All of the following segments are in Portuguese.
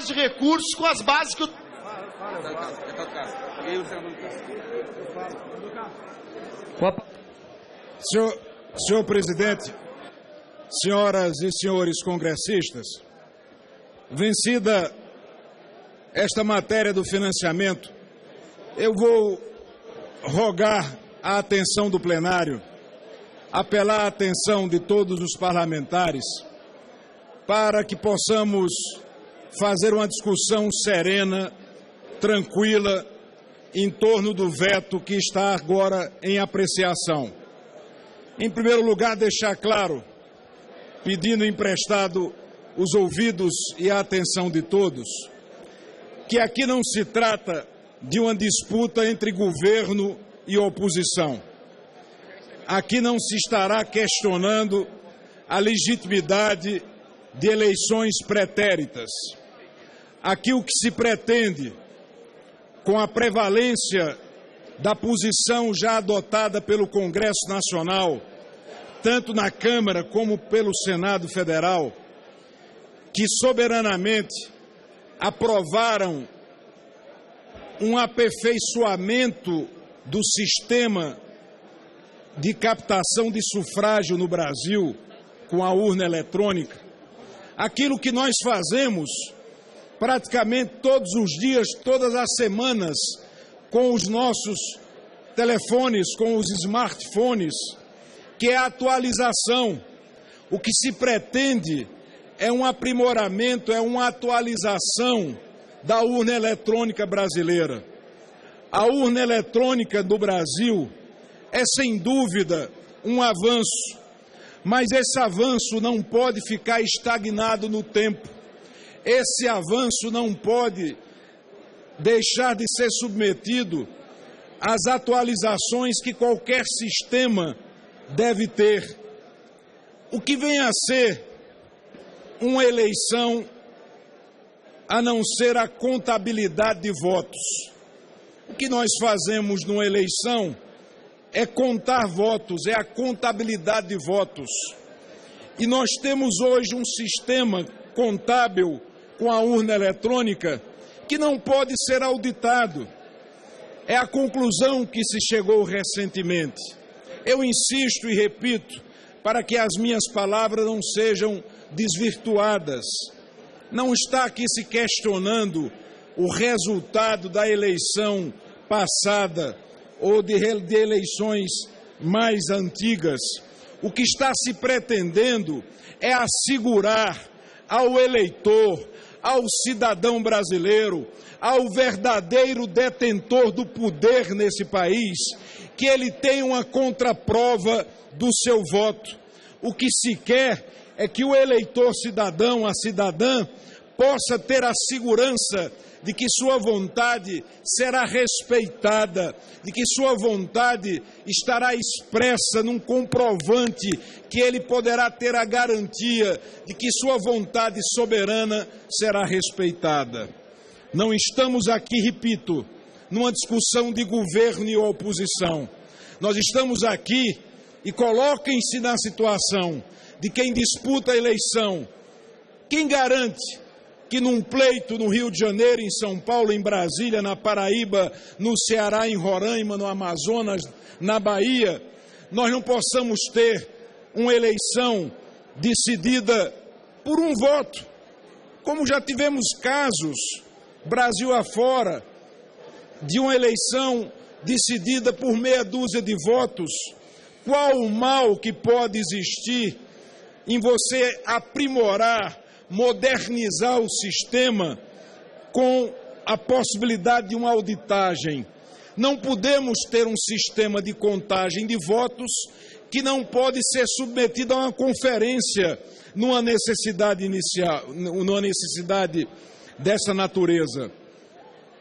de recursos com as bases que o... Senhor presidente, senhoras e senhores congressistas, vencida esta matéria do financiamento, eu vou rogar a atenção do plenário, apelar a atenção de todos os parlamentares, para que possamos fazer uma discussão serena, tranquila, em torno do veto que está agora em apreciação. Em primeiro lugar, deixar claro, pedindo emprestado os ouvidos e a atenção de todos, que aqui não se trata de uma disputa entre governo e oposição. Aqui não se estará questionando a legitimidade de eleições pretéritas. Aqui o que se pretende, com a prevalência da posição já adotada pelo Congresso Nacional, tanto na Câmara como pelo Senado Federal, que soberanamente aprovaram um aperfeiçoamento do sistema de captação de sufrágio no Brasil com a urna eletrônica. Aquilo que nós fazemos praticamente todos os dias, todas as semanas, com os nossos telefones, com os smartphones, que é a atualização. O que se pretende é um aprimoramento, é uma atualização da urna eletrônica brasileira. A urna eletrônica do Brasil é, sem dúvida, um avanço, mas esse avanço não pode ficar estagnado no tempo. Esse avanço não pode deixar de ser submetido às atualizações que qualquer sistema deve ter. O que vem a ser uma eleição, a não ser a contabilidade de votos. O que nós fazemos numa eleição é contar votos, é a contabilidade de votos. E nós temos hoje um sistema contábil com a urna eletrônica que não pode ser auditado. É a conclusão que se chegou recentemente. Eu insisto e repito, para que as minhas palavras não sejam desvirtuadas. Não está aqui se questionando o resultado da eleição passada ou de eleições mais antigas. O que está se pretendendo é assegurar ao eleitor, ao cidadão brasileiro, ao verdadeiro detentor do poder nesse país, que ele tenha uma contraprova do seu voto. O que se quer é que o eleitor cidadão, a cidadã, possa ter a segurança de que sua vontade será respeitada, de que sua vontade estará expressa num comprovante que ele poderá ter a garantia de que sua vontade soberana será respeitada. Não estamos aqui, repito, numa discussão de governo e oposição. Nós estamos aqui e coloquem-se na situação de quem disputa a eleição. Quem garante que num pleito no Rio de Janeiro, em São Paulo, em Brasília, na Paraíba, no Ceará, em Roraima, no Amazonas, na Bahia, nós não possamos ter uma eleição decidida por um voto, como já tivemos casos, Brasil afora, de uma eleição decidida por meia dúzia de votos. Qual o mal que pode existir em você aprimorar, modernizar o sistema com a possibilidade de uma auditagem? Não podemos ter um sistema de contagem de votos que não pode ser submetido a uma conferência numa necessidade inicial, numa necessidade dessa natureza.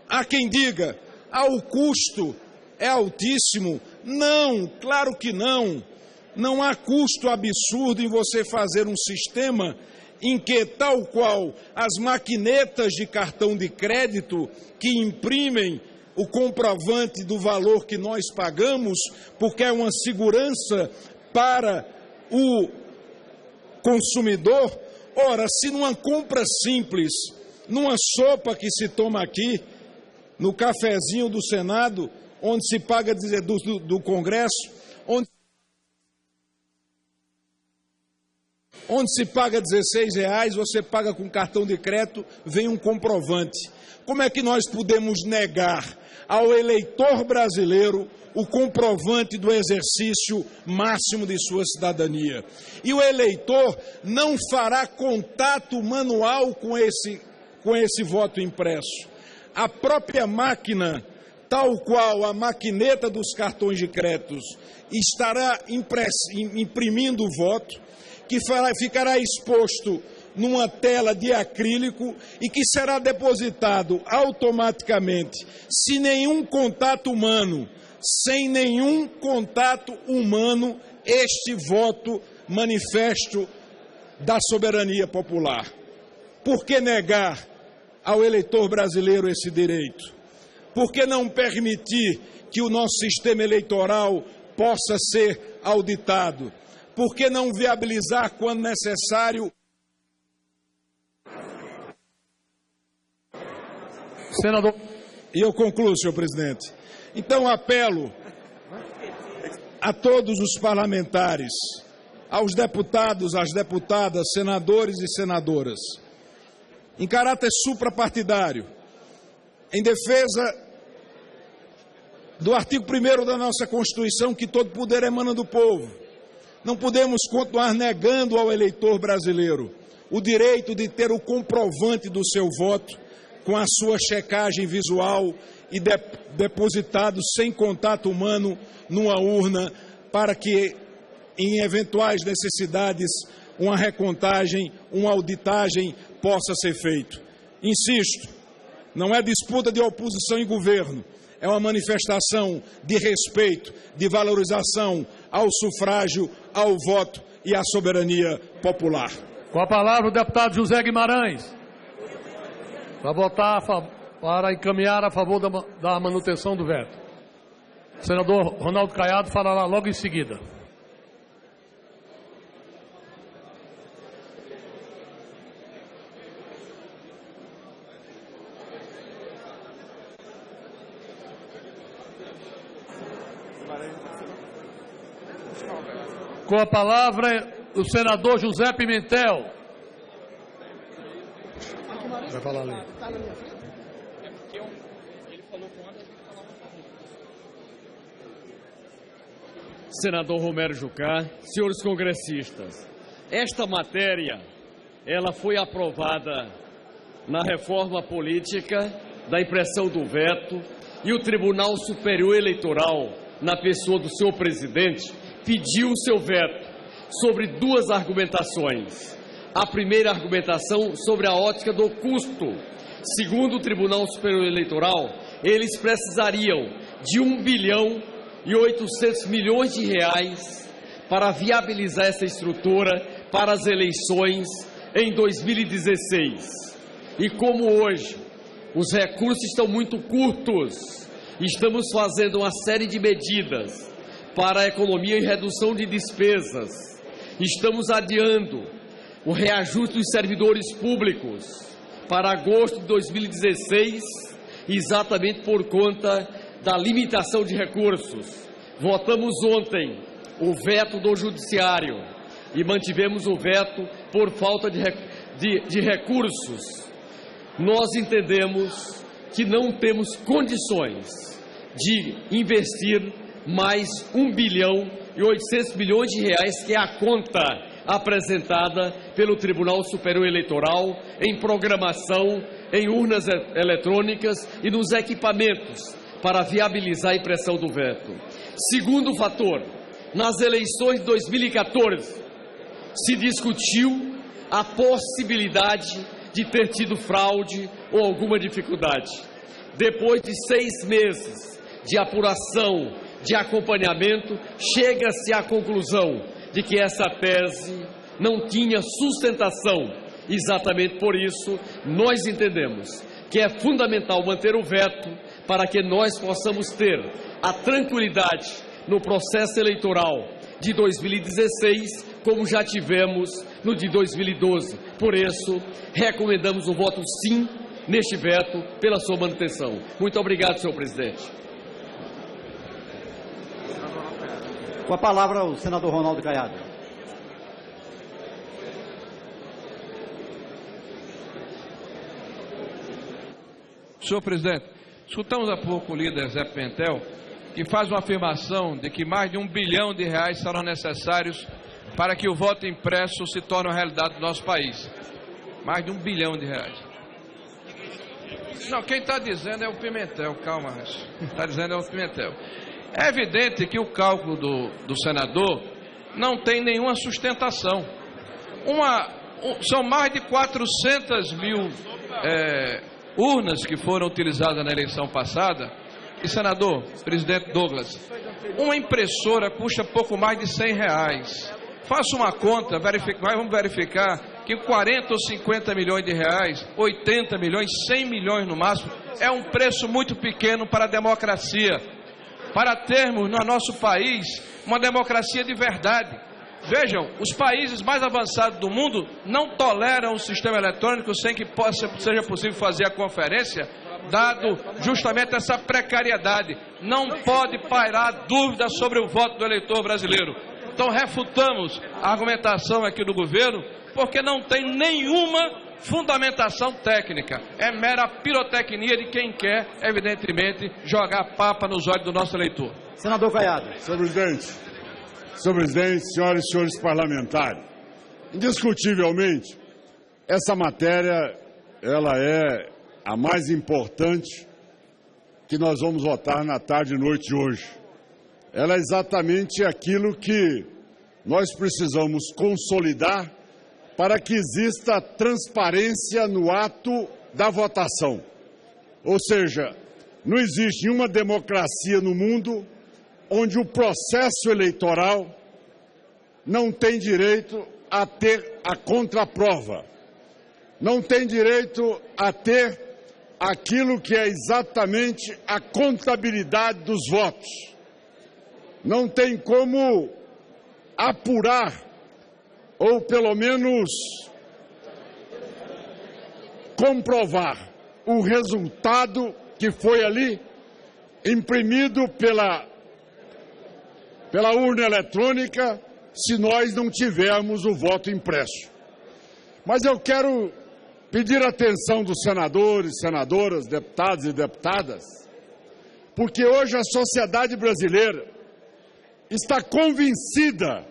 Há quem diga, o custo é altíssimo. Não, claro que não. Não há custo absurdo em você fazer um sistema em que, tal qual as maquinetas de cartão de crédito que imprimem o comprovante do valor que nós pagamos, porque é uma segurança para o consumidor. Ora, se numa compra simples numa sopa que se toma aqui, no cafezinho do Senado, onde se paga do Congresso, onde se paga R$16, você paga com cartão de crédito, vem um comprovante. Como é que nós podemos negar ao eleitor brasileiro o comprovante do exercício máximo de sua cidadania? E o eleitor não fará contato manual com esse voto impresso. A própria máquina, tal qual a maquineta dos cartões de créditos, estará imprimindo o voto, que ficará exposto numa tela de acrílico e que será depositado automaticamente, sem nenhum contato humano, este voto manifesto da soberania popular. Por que negar ao eleitor brasileiro esse direito? Por que não permitir que o nosso sistema eleitoral possa ser auditado? Por que não viabilizar, quando necessário? Senador. E eu concluo, senhor presidente. Então, apelo a todos os parlamentares, aos deputados, às deputadas, senadores e senadoras, em caráter suprapartidário, em defesa do artigo 1º da nossa Constituição, que todo poder emana do povo. Não podemos continuar negando ao eleitor brasileiro o direito de ter o comprovante do seu voto com a sua checagem visual e depositado sem contato humano numa urna, para que, em eventuais necessidades, uma recontagem, uma auditagem possa ser feito. Insisto, não é disputa de oposição e governo, é uma manifestação de respeito, de valorização ao sufrágio, ao voto e à soberania popular. Com a palavra o deputado José Guimarães, para votar, para encaminhar a favor da manutenção do veto. O senador Ronaldo Caiado falará logo em seguida. Com a palavra, o senador José Pimentel. Vai falar ali. Senador Romero Jucá, senhores congressistas, esta matéria, ela foi aprovada na reforma política da impressão do veto, e o Tribunal Superior Eleitoral, na pessoa do senhor presidente, pediu o seu veto sobre duas argumentações. A primeira argumentação sobre a ótica do custo. Segundo o Tribunal Superior Eleitoral, eles precisariam de 1 bilhão e 800 milhões de reais para viabilizar essa estrutura para as eleições em 2016. E como hoje os recursos estão muito curtos, estamos fazendo uma série de medidas para a economia e redução de despesas. Estamos adiando o reajuste dos servidores públicos para agosto de 2016, exatamente por conta da limitação de recursos. Votamos ontem o veto do Judiciário e mantivemos o veto por falta de recursos. Nós entendemos que não temos condições de investir mais 1 bilhão e 800 milhões de reais, que é a conta apresentada pelo Tribunal Superior Eleitoral em programação, em urnas eletrônicas e nos equipamentos para viabilizar a impressão do veto. Segundo fator, nas eleições de 2014 se discutiu a possibilidade de ter tido fraude ou alguma dificuldade. Depois de 6 meses de apuração, de acompanhamento, chega-se à conclusão de que essa tese não tinha sustentação. Exatamente por isso, nós entendemos que é fundamental manter o veto para que nós possamos ter a tranquilidade no processo eleitoral de 2016, como já tivemos no de 2012. Por isso, recomendamos o voto sim neste veto pela sua manutenção. Muito obrigado, senhor presidente. Com a palavra, o senador Ronaldo Caiado. Senhor presidente, escutamos há pouco o líder Zé Pimentel, que faz uma afirmação de que mais de R$1 bilhão serão necessários para que o voto impresso se torne uma realidade do nosso país. Mais de R$1 bilhão. Não, quem está dizendo é o Pimentel, calma, está dizendo é o Pimentel. É evidente que o cálculo do senador não tem nenhuma sustentação. São mais de 400 mil urnas que foram utilizadas na eleição passada. E, senador, presidente Douglas, uma impressora custa pouco mais de R$100. Faça uma conta, vamos verificar que 40 ou 50 milhões de reais, 80 milhões, 100 milhões no máximo, é um preço muito pequeno para a democracia. Para termos no nosso país uma democracia de verdade. Vejam, os países mais avançados do mundo não toleram o sistema eletrônico sem que seja possível fazer a conferência, dado justamente essa precariedade. Não pode pairar dúvida sobre o voto do eleitor brasileiro. Então refutamos a argumentação aqui do governo, porque não tem nenhuma fundamentação técnica. É mera pirotecnia de quem quer, evidentemente, jogar papa nos olhos do nosso eleitor. Senador Caiado. Senhor presidente, senhoras e senhores parlamentares, indiscutivelmente, essa matéria, ela é a mais importante que nós vamos votar na tarde e noite de hoje. Ela é exatamente aquilo que nós precisamos consolidar para que exista transparência no ato da votação. Ou seja, não existe nenhuma democracia no mundo onde o processo eleitoral não tem direito a ter a contraprova, não tem direito a ter aquilo que é exatamente a contabilidade dos votos. Não tem como apurar, ou pelo menos comprovar o resultado que foi ali imprimido pela urna eletrônica, se nós não tivermos o voto impresso. Mas eu quero pedir a atenção dos senadores, senadoras, deputados e deputadas, porque hoje a sociedade brasileira está convencida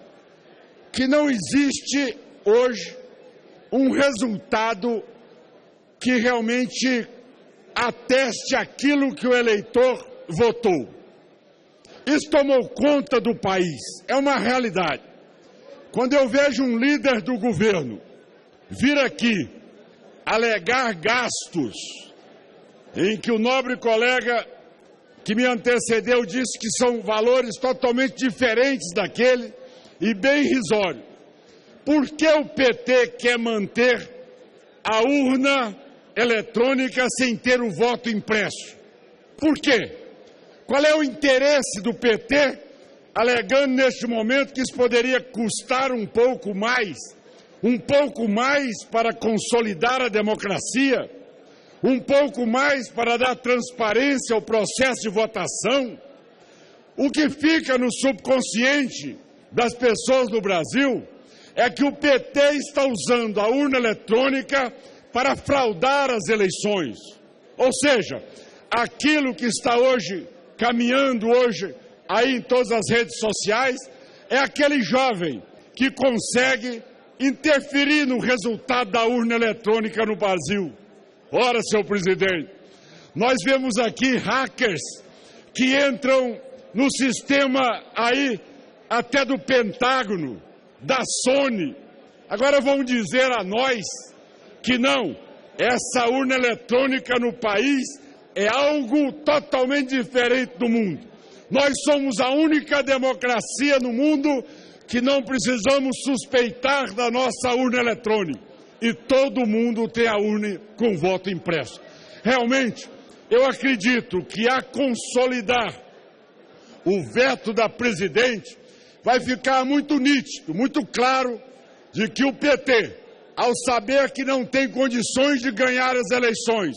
que não existe hoje um resultado que realmente ateste aquilo que o eleitor votou. Isso tomou conta do país, é uma realidade. Quando eu vejo um líder do governo vir aqui alegar gastos em que o nobre colega que me antecedeu disse que são valores totalmente diferentes daquele e bem irrisório. Por que o PT quer manter a urna eletrônica sem ter o voto impresso? Por quê? Qual é o interesse do PT, alegando neste momento que isso poderia custar um pouco mais para consolidar a democracia, um pouco mais para dar transparência ao processo de votação? O que fica no subconsciente das pessoas no Brasil é que o PT está usando a urna eletrônica para fraudar as eleições. Ou seja, aquilo que está hoje caminhando aí em todas as redes sociais é aquele jovem que consegue interferir no resultado da urna eletrônica no Brasil. Ora, senhor presidente, nós vemos aqui hackers que entram no sistema aí até do Pentágono, da Sony. Agora vão dizer a nós que não, essa urna eletrônica no país é algo totalmente diferente do mundo. Nós somos a única democracia no mundo que não precisamos suspeitar da nossa urna eletrônica. E todo mundo tem a urna com voto impresso. Realmente, eu acredito que a consolidar o veto da presidente vai ficar muito nítido, muito claro, de que o PT ao saber que não tem condições de ganhar as eleições,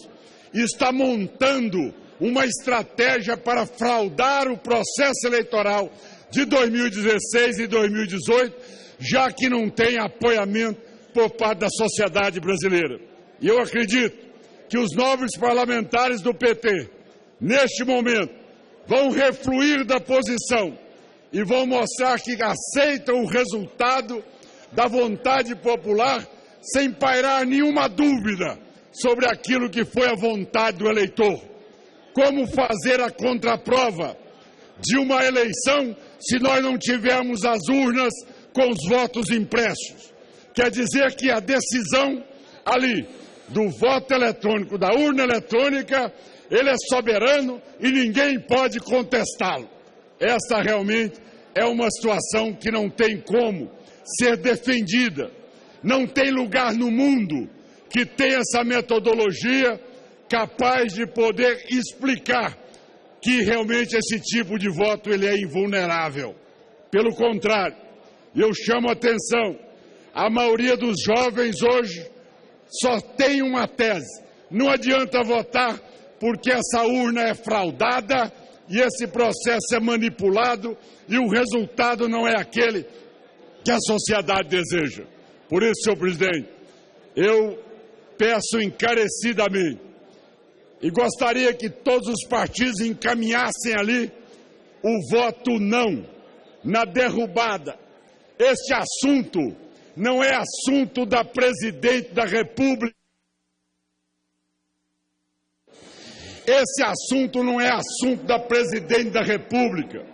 está montando uma estratégia para fraudar o processo eleitoral de 2016 e 2018, já que não tem apoiamento por parte da sociedade brasileira. E eu acredito que os nobres parlamentares do PT, neste momento, vão refluir da posição e vão mostrar que aceitam o resultado da vontade popular sem pairar nenhuma dúvida sobre aquilo que foi a vontade do eleitor. Como fazer a contraprova de uma eleição se nós não tivermos as urnas com os votos impressos? Quer dizer que a decisão ali do voto eletrônico, da urna eletrônica, ele é soberano e ninguém pode contestá-lo. Essa realmente é uma situação que não tem como ser defendida. Não tem lugar no mundo que tenha essa metodologia capaz de poder explicar que realmente esse tipo de voto ele é invulnerável. Pelo contrário, eu chamo a atenção, a maioria dos jovens hoje só tem uma tese: não adianta votar porque essa urna é fraudada e esse processo é manipulado e o resultado não é aquele que a sociedade deseja. Por isso, senhor presidente, eu peço encarecidamente e gostaria que todos os partidos encaminhassem ali o voto não na derrubada. Este assunto não é assunto da presidente da República. Esse assunto não é assunto da presidente da República.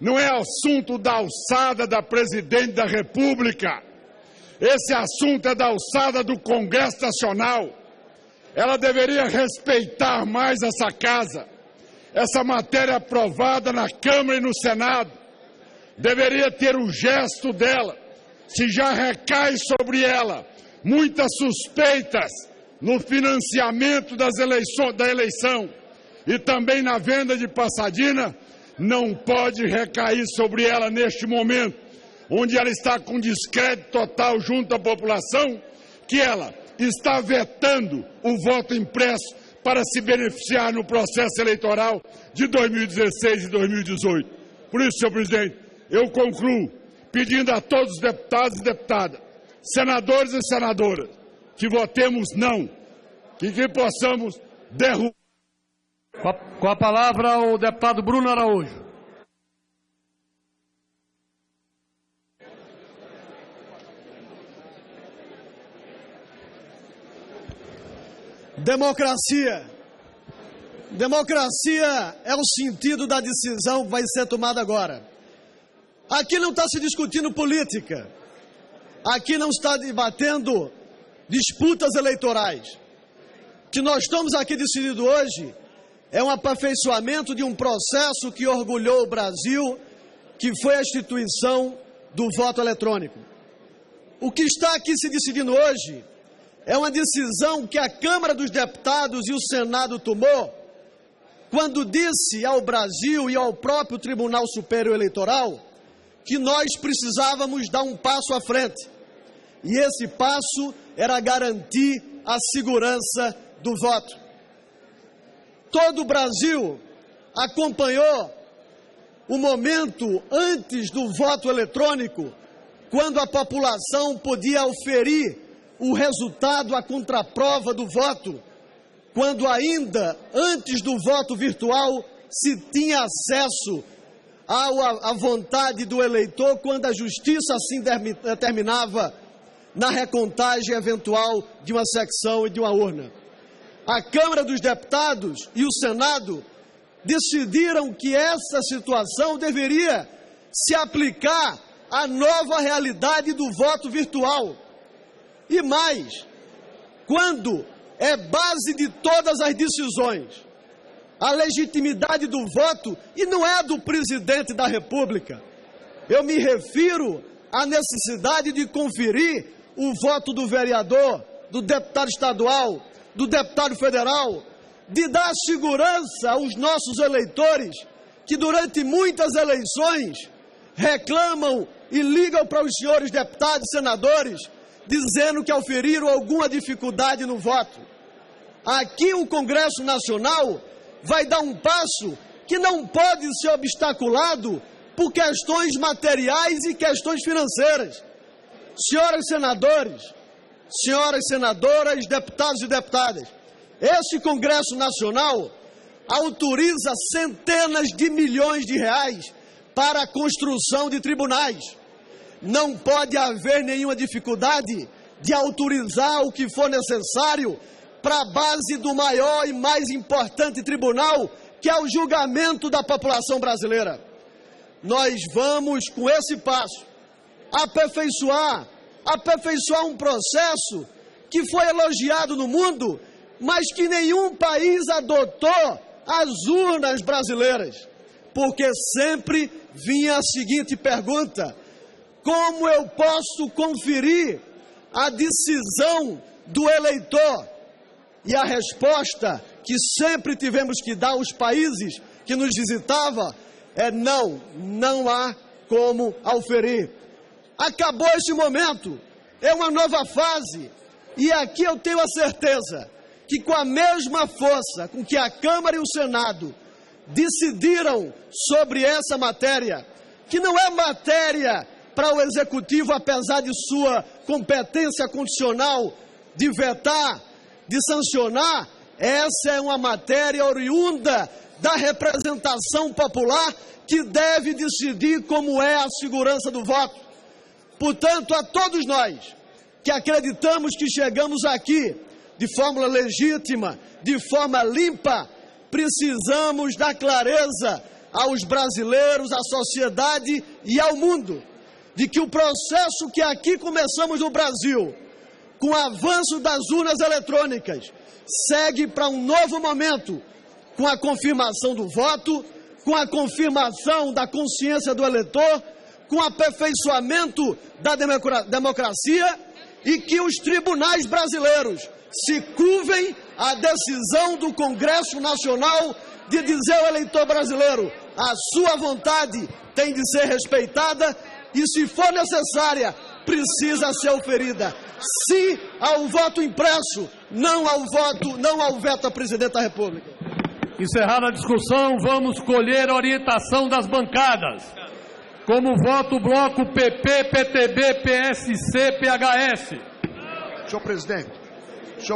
Não é assunto da alçada da presidente da República. Esse assunto é da alçada do Congresso Nacional. Ela deveria respeitar mais essa casa. Essa matéria aprovada na Câmara e no Senado deveria ter o gesto dela. Se já recai sobre ela muitas suspeitas no financiamento da eleição e também na venda de Passadina, não pode recair sobre ela neste momento, onde ela está com descrédito total junto à população, que ela está vetando o voto impresso para se beneficiar no processo eleitoral de 2016 e 2018. Por isso, senhor presidente, eu concluo pedindo a todos os deputados e deputadas, senadores e senadoras, que votemos não, que possamos derrubar. Com a palavra, o deputado Bruno Araújo. Democracia. Democracia é o sentido da decisão que vai ser tomada agora. Aqui não está se discutindo política. Aqui não está debatendo disputas eleitorais. O que nós estamos aqui decidindo hoje é um aperfeiçoamento de um processo que orgulhou o Brasil, que foi a instituição do voto eletrônico. O que está aqui se decidindo hoje é uma decisão que a Câmara dos Deputados e o Senado tomou quando disse ao Brasil e ao próprio Tribunal Superior Eleitoral que nós precisávamos dar um passo à frente. E esse passo era garantir a segurança do voto. Todo o Brasil acompanhou o momento antes do voto eletrônico, quando a população podia aferir o resultado, a contraprova do voto, quando ainda antes do voto virtual se tinha acesso à vontade do eleitor, quando a justiça assim determinava na recontagem eventual de uma secção e de uma urna. A Câmara dos Deputados e o Senado decidiram que essa situação deveria se aplicar à nova realidade do voto virtual. E mais, quando é base de todas as decisões, a legitimidade do voto, e não é do presidente da República, eu me refiro à necessidade de conferir o voto do vereador, do deputado estadual, do deputado federal, de dar segurança aos nossos eleitores que durante muitas eleições reclamam e ligam para os senhores deputados e senadores dizendo que auferiram alguma dificuldade no voto. Aqui o Congresso Nacional vai dar um passo que não pode ser obstaculado por questões materiais e questões financeiras. Senhoras senadores, senhoras senadoras, deputados e deputadas, esse Congresso Nacional autoriza centenas de milhões de reais para a construção de tribunais. Não pode haver nenhuma dificuldade de autorizar o que for necessário para a base do maior e mais importante tribunal, que é o julgamento da população brasileira. Nós vamos, com esse passo, aperfeiçoar um processo que foi elogiado no mundo, mas que nenhum país adotou as urnas brasileiras, porque sempre vinha a seguinte pergunta: como eu posso conferir a decisão do eleitor? E a resposta que sempre tivemos que dar aos países que nos visitavam é não, não há como auferir. Acabou esse momento, é uma nova fase, e aqui eu tenho a certeza que com a mesma força com que a Câmara e o Senado decidiram sobre essa matéria, que não é matéria para o Executivo, apesar de sua competência constitucional de vetar, de sancionar, essa é uma matéria oriunda da representação popular que deve decidir como é a segurança do voto. Portanto, a todos nós que acreditamos que chegamos aqui de forma legítima, de forma limpa, precisamos dar clareza aos brasileiros, à sociedade e ao mundo, de que o processo que aqui começamos no Brasil, com o avanço das urnas eletrônicas, segue para um novo momento, com a confirmação do voto, com a confirmação da consciência do eleitor, com o aperfeiçoamento da democracia, e que os tribunais brasileiros se curvem à decisão do Congresso Nacional de dizer ao eleitor brasileiro: a sua vontade tem de ser respeitada e, se for necessária, precisa ser oferida. Sim ao voto impresso, não ao veto à presidente da República. Encerrada a discussão, vamos colher a orientação das bancadas. Como voto o bloco PP, PTB, PSC, PHS. Senhor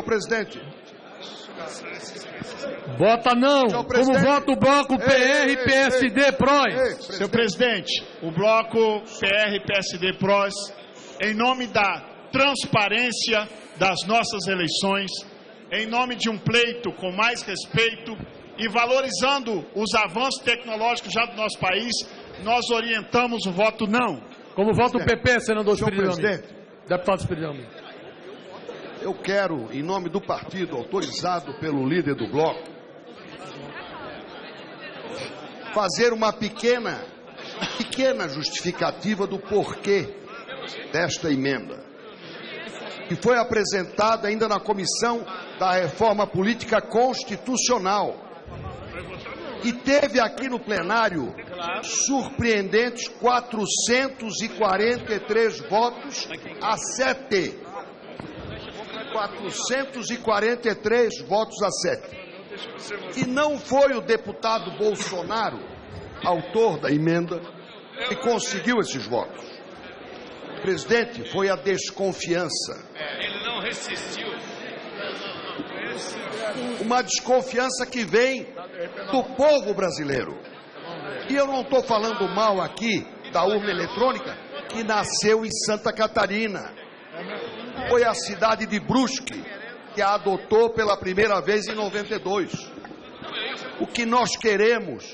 presidente. Vota não. Como voto o bloco PR, PSD, PROS. Senhor presidente, o bloco PR, PSD, PROS, em nome da transparência das nossas eleições, em nome de um pleito com mais respeito e valorizando os avanços tecnológicos já do nosso país, nós orientamos o voto não. Como voto o PP, senador Spiridão. Deputado Spiridão. Eu quero, em nome do partido autorizado pelo líder do bloco, fazer uma pequena justificativa do porquê desta emenda, que foi apresentada ainda na Comissão da Reforma Política Constitucional e teve aqui no plenário surpreendentes 443 votos a 7. 443 votos a 7. E não foi o deputado Bolsonaro, autor da emenda, que conseguiu esses votos. Presidente, foi a desconfiança. Ele não resistiu. Uma desconfiança que vem do povo brasileiro. E eu não estou falando mal aqui da urna eletrônica, que nasceu em Santa Catarina. Foi a cidade de Brusque que a adotou pela primeira vez em 92. O que nós queremos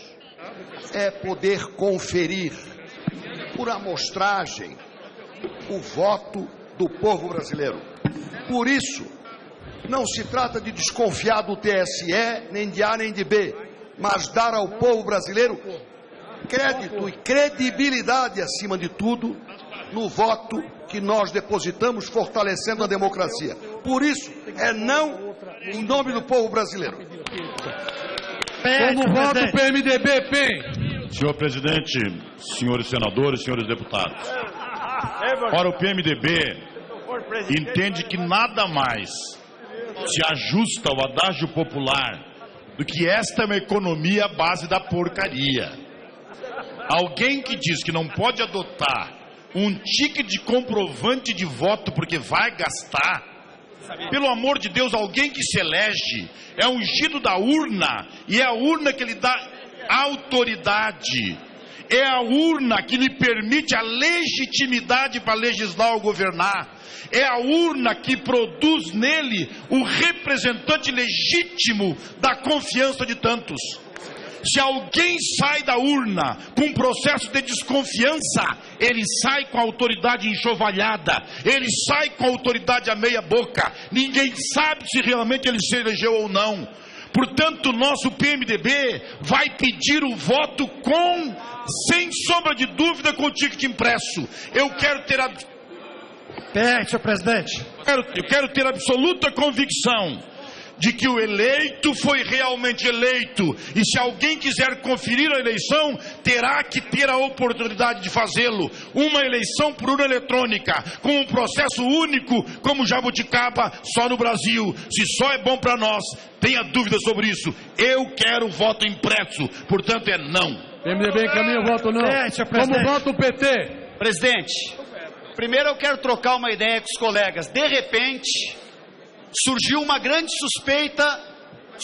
é poder conferir, por amostragem, o voto do povo brasileiro. Por isso, não se trata de desconfiar do TSE, nem de A nem de B, mas dar ao povo brasileiro crédito e credibilidade, acima de tudo, no voto que nós depositamos, fortalecendo a democracia. Por isso, é não em nome do povo brasileiro. Como voto o PMDB, PEN. Senhor presidente, senhores senadores, senhores deputados. Para o PMDB, entende que nada mais se ajusta ao adágio popular do que esta é uma economia à base da porcaria. Alguém que diz que não pode adotar um ticket de comprovante de voto porque vai gastar, pelo amor de Deus, alguém que se elege é ungido da urna, e é a urna que lhe dá autoridade, é a urna que lhe permite a legitimidade para legislar ou governar, é a urna que produz nele o representante legítimo da confiança de tantos. Se alguém sai da urna com um processo de desconfiança, ele sai com a autoridade enxovalhada, ele sai com a autoridade à meia boca, ninguém sabe se realmente ele se elegeu ou não. Portanto, nosso PMDB vai pedir o voto sem sombra de dúvida, com o ticket impresso. Eu quero ter senhor presidente. Eu quero ter absoluta convicção de que o eleito foi realmente eleito, e se alguém quiser conferir a eleição, terá que ter a oportunidade de fazê-lo. Uma eleição por urna eletrônica, com um processo único, como Jabuticaba, só no Brasil. Se só é bom para nós, tenha dúvida sobre isso. Eu quero voto impresso, portanto é não. PMDB encaminha o voto não. Como vota o PT? Presidente, primeiro eu quero trocar uma ideia com os colegas. De repente, surgiu uma grande suspeita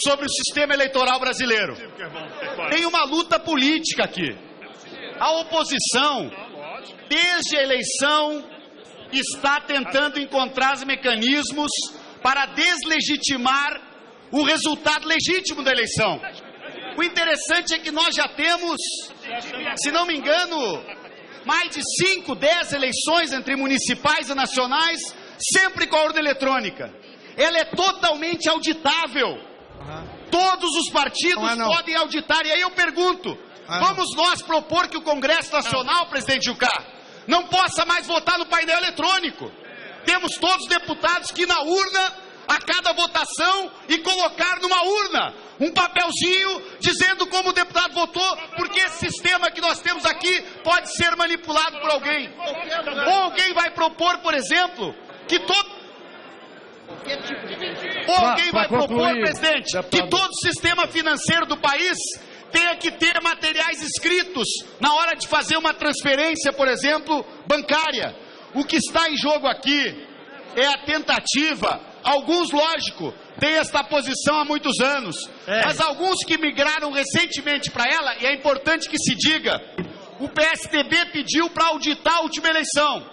sobre o sistema eleitoral brasileiro. Tem uma luta política aqui. A oposição, desde a eleição, está tentando encontrar os mecanismos para deslegitimar o resultado legítimo da eleição. O interessante é que nós já temos, se não me engano, mais de 5, 10 eleições entre municipais e nacionais, sempre com a urna eletrônica. Ela é totalmente auditável. Todos os partidos podem auditar. E aí eu pergunto, vamos nós propor que o Congresso Nacional, presidente Jucá, não possa mais votar no painel eletrônico? Temos todos os deputados que ir na urna a cada votação e colocar numa urna um papelzinho dizendo como o deputado votou, porque esse sistema que nós temos aqui pode ser manipulado por alguém. Ou alguém vai propor, por exemplo, que todo... Ou alguém vai propor, presidente, que todo o sistema financeiro do país tenha que ter materiais escritos na hora de fazer uma transferência, por exemplo, bancária. O que está em jogo aqui é a tentativa, alguns, lógico, têm esta posição há muitos anos, mas alguns que migraram recentemente para ela, e é importante que se diga, o PSDB pediu para auditar a última eleição.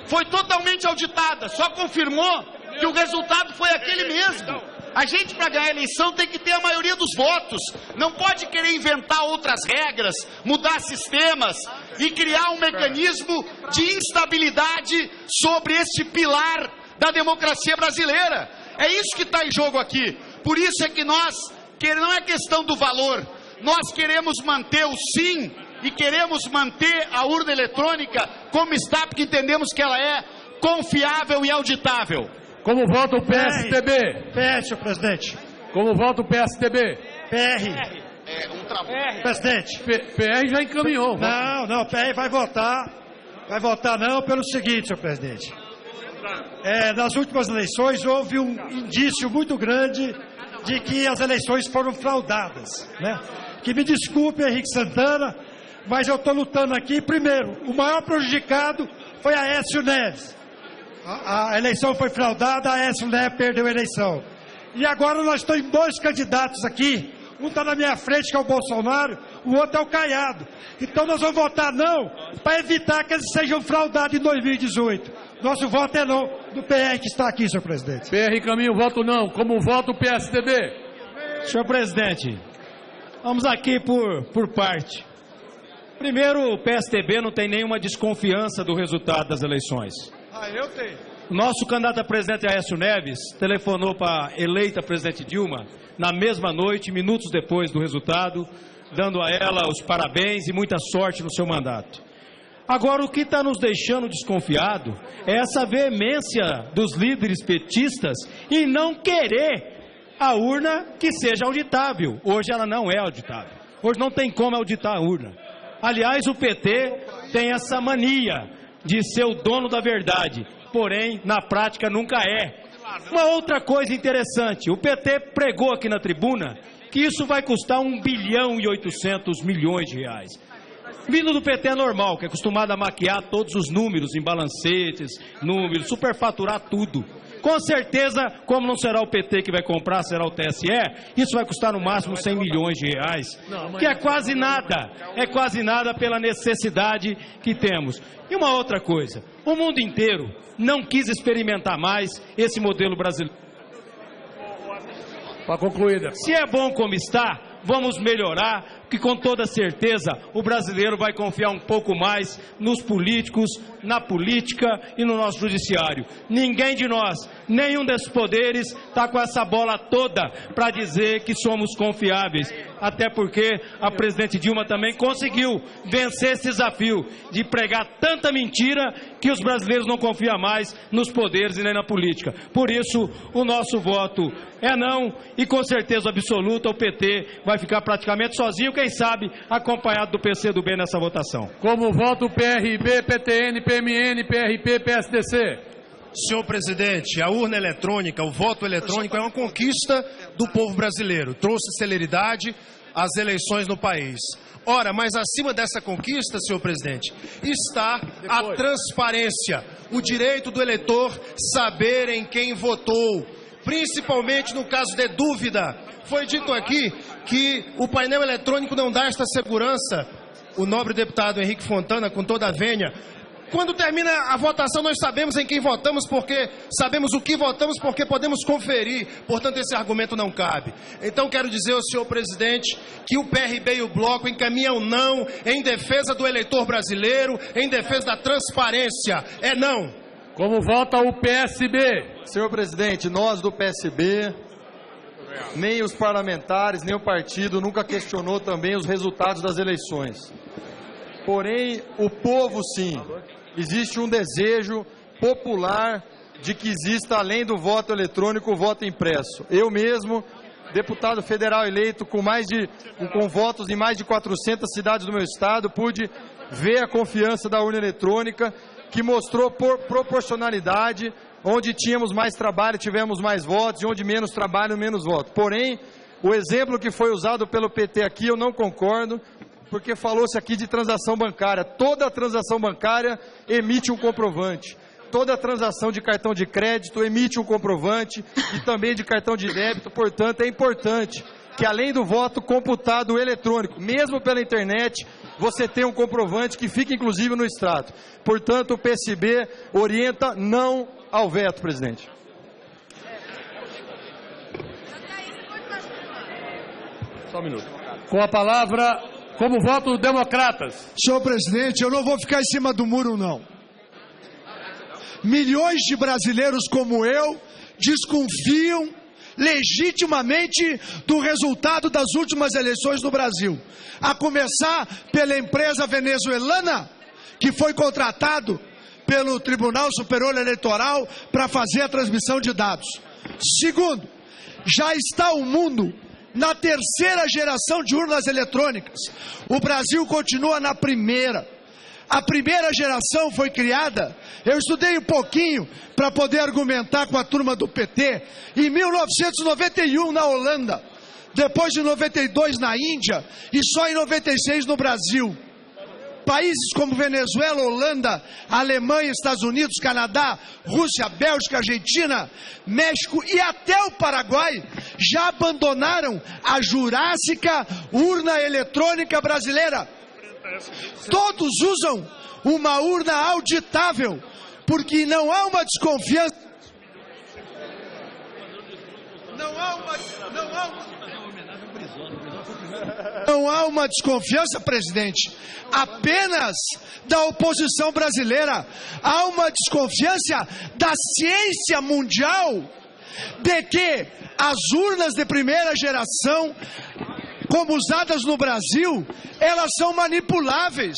Foi totalmente auditada, só confirmou que o resultado foi aquele mesmo. A gente, para ganhar a eleição, tem que ter a maioria dos votos. Não pode querer inventar outras regras, mudar sistemas e criar um mecanismo de instabilidade sobre este pilar da democracia brasileira. É isso que está em jogo aqui. Por isso é que nós, não é questão do valor, nós queremos manter o sim e queremos manter a urna eletrônica como está, porque entendemos que ela é confiável e auditável. Como vota o PSDB? PR, senhor presidente. Como vota o PSDB? PR. Presidente. PR já encaminhou. Não, PR vai votar. Vai votar não pelo seguinte, senhor presidente. Nas últimas eleições houve um indício muito grande de que as eleições foram fraudadas, né? Que me desculpe, Henrique Santana, mas eu estou lutando aqui. Primeiro, o maior prejudicado foi Aécio Neves. A eleição foi fraudada, Aécio Neves perdeu a eleição. E agora nós temos 2 candidatos aqui. Um está na minha frente, que é o Bolsonaro, o outro é o Caiado. Então nós vamos votar não, para evitar que eles sejam fraudados em 2018. Nosso voto é não, do PR que está aqui, senhor presidente. PR encaminha o voto não. Como vota o PSDB? Senhor presidente, vamos aqui por parte. Primeiro, o PSDB não tem nenhuma desconfiança do resultado das eleições. Eu tenho. Nosso candidato a presidente Aécio Neves telefonou para a eleita presidente Dilma na mesma noite, minutos depois do resultado, dando a ela os parabéns e muita sorte no seu mandato. Agora, o que está nos deixando desconfiado é essa veemência dos líderes petistas em não querer a urna que seja auditável. Hoje ela não é auditável. Hoje não tem como auditar a urna. Aliás, o PT tem essa mania de ser o dono da verdade. porém, na prática, nunca é. Uma outra coisa interessante, o PT pregou aqui na tribuna que isso vai custar 1 bilhão e 800 milhões de reais. Vindo do PT é normal, que é acostumado a maquiar todos os números em balancetes, números, superfaturar tudo. Com certeza, como não será o PT que vai comprar, será o TSE, isso vai custar no máximo 100 milhões de reais, que é quase nada pela necessidade que temos. E uma outra coisa, o mundo inteiro não quis experimentar mais esse modelo brasileiro. Para concluir, se é bom como está, vamos melhorar, que com toda certeza o brasileiro vai confiar um pouco mais nos políticos, na política e no nosso judiciário. Ninguém de nós, nenhum desses poderes, está com essa bola toda para dizer que somos confiáveis. Até porque a presidente Dilma também conseguiu vencer esse desafio de pregar tanta mentira que os brasileiros não confiam mais nos poderes e nem na política. Por isso, o nosso voto é não, e com certeza absoluta o PT vai ficar praticamente sozinho, quem sabe acompanhado do PCdoB nessa votação. Como voto PRB, PTN, PMN, PRP, PSDC? Senhor presidente, a urna eletrônica, o voto eletrônico é uma conquista do povo brasileiro. Trouxe celeridade às eleições no país. Ora, mas acima dessa conquista, senhor presidente, está a transparência, o direito do eleitor saber em quem votou, principalmente no caso de dúvida. Foi dito aqui que o painel eletrônico não dá esta segurança. O nobre deputado Henrique Fontana, com toda a vênia, quando termina a votação, nós sabemos em quem votamos, porque sabemos o que votamos, porque podemos conferir. Portanto, esse argumento não cabe. Então, quero dizer ao senhor presidente que o PRB e o Bloco encaminham não em defesa do eleitor brasileiro, em defesa da transparência. É não. Como vota o PSB? Senhor presidente, nós do PSB, nem os parlamentares, nem o partido nunca questionou também os resultados das eleições. Porém, o povo sim. Existe um desejo popular de que exista, além do voto eletrônico, o voto impresso. Eu mesmo, deputado federal eleito com votos em mais de 400 cidades do meu estado, pude ver a confiança da urna eletrônica, que mostrou por proporcionalidade, onde tínhamos mais trabalho, tivemos mais votos, e onde menos trabalho, menos votos. Porém, o exemplo que foi usado pelo PT aqui, eu não concordo, porque falou-se aqui de transação bancária. Toda transação bancária emite um comprovante. Toda transação de cartão de crédito emite um comprovante e também de cartão de débito. Portanto, é importante que, além do voto computado eletrônico, mesmo pela internet, você tenha um comprovante que fica, inclusive, no extrato. Portanto, o PSB orienta não ao veto, presidente. Só um minuto. Com a palavra... Como voto dos democratas? Senhor presidente, eu não vou ficar em cima do muro, não. Milhões de brasileiros como eu desconfiam legitimamente do resultado das últimas eleições no Brasil. A começar pela empresa venezuelana, que foi contratado pelo Tribunal Superior Eleitoral para fazer a transmissão de dados. Segundo, já está o mundo na terceira geração de urnas eletrônicas. O Brasil continua na primeira. A primeira geração foi criada, eu estudei um pouquinho para poder argumentar com a turma do PT, em 1991 na Holanda, depois de 92 na Índia e só em 96 no Brasil. Países como Venezuela, Holanda, Alemanha, Estados Unidos, Canadá, Rússia, Bélgica, Argentina, México e até o Paraguai já abandonaram a jurássica urna eletrônica brasileira. Todos usam uma urna auditável, porque não há uma desconfiança. Não há uma desconfiança, presidente, apenas da oposição brasileira. Há uma desconfiança da ciência mundial de que as urnas de primeira geração, como usadas no Brasil, elas são manipuláveis.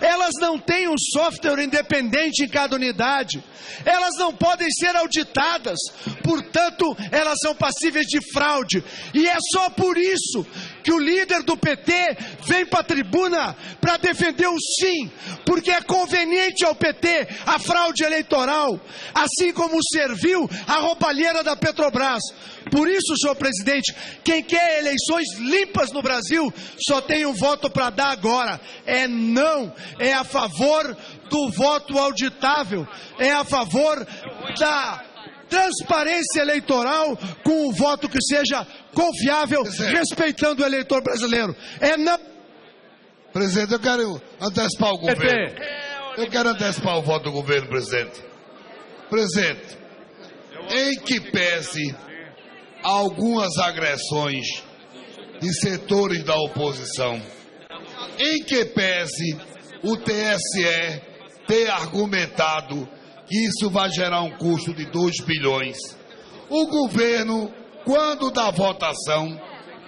Elas não têm um software independente em cada unidade. Elas não podem ser auditadas, portanto, elas são passíveis de fraude. E é só por isso que o líder do PT vem para a tribuna para defender o sim, porque é conveniente ao PT a fraude eleitoral, assim como serviu a roubalheira da Petrobras. Por isso, senhor presidente, quem quer eleições limpas no Brasil só tem um voto para dar agora. É não, é a favor do voto auditável, é a favor da transparência eleitoral com um voto que seja confiável, respeitando o eleitor brasileiro. É não. Presidente, eu quero antecipar o governo. Eu quero antecipar o voto do governo, presidente. Presidente, em que pese algumas agressões de setores da oposição, em que pese o TSE ter argumentado que isso vai gerar um custo de 2 bilhões, o governo, quando da votação,